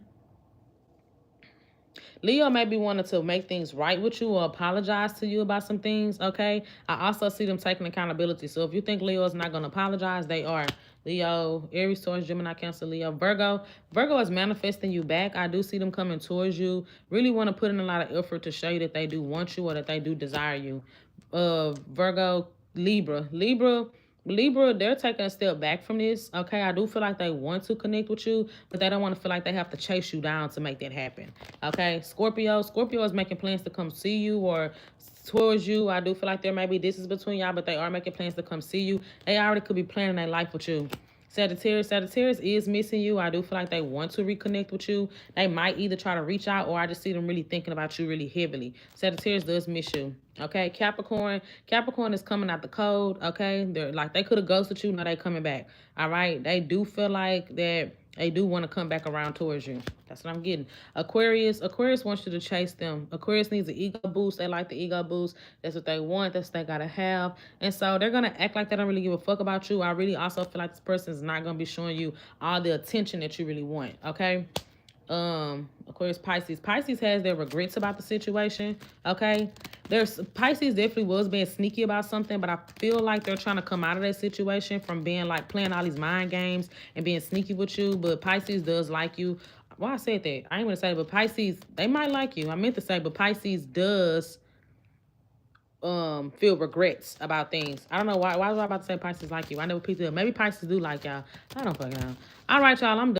may be wanting to make things right with you or apologize to you about some things, okay? I also see them taking accountability. So if you think Leo is not going to apologize, they are. Leo, Aries, Taurus, Gemini, Cancer, Leo, Virgo. Virgo is manifesting you back. I do see them coming towards you. Really want to put in a lot of effort to show you that they do want you or that they do desire you. Virgo, Libra, they're taking a step back from this, okay? I do feel like they want to connect with you, but they don't want to feel like they have to chase you down to make that happen, okay? Scorpio is making plans to come see you or towards you. I do feel like there may be distance between y'all, but they are making plans to come see you. They already could be planning their life with you. Sagittarius is missing you. I do feel like they want to reconnect with you. They might either try to reach out or I just see them really thinking about you really heavily. Sagittarius does miss you. Okay, Capricorn is coming out the cold. Okay, they're like they could have ghosted you. Now they coming back. All right, they do feel like that. They do want to come back around towards you. That's what I'm getting. Aquarius wants you to chase them. Aquarius needs an ego boost. They like the ego boost. That's what they want. That's what they got to have. And so they're going to act like they don't really give a fuck about you. I really also feel like this person is not going to be showing you all the attention that you really want. Okay? Aquarius, Pisces has their regrets about the situation, okay? Pisces definitely was being sneaky about something, but I feel like they're trying to come out of that situation from being like playing all these mind games and being sneaky with you. But Pisces does like you. Well, I said that. I ain't gonna say it, but Pisces, they might like you. I meant to say, but Pisces does feel regrets about things. I don't know why was I about to say Pisces like you? I never picked it up. Maybe Pisces do like y'all. I don't fucking know. All right, y'all, I'm done.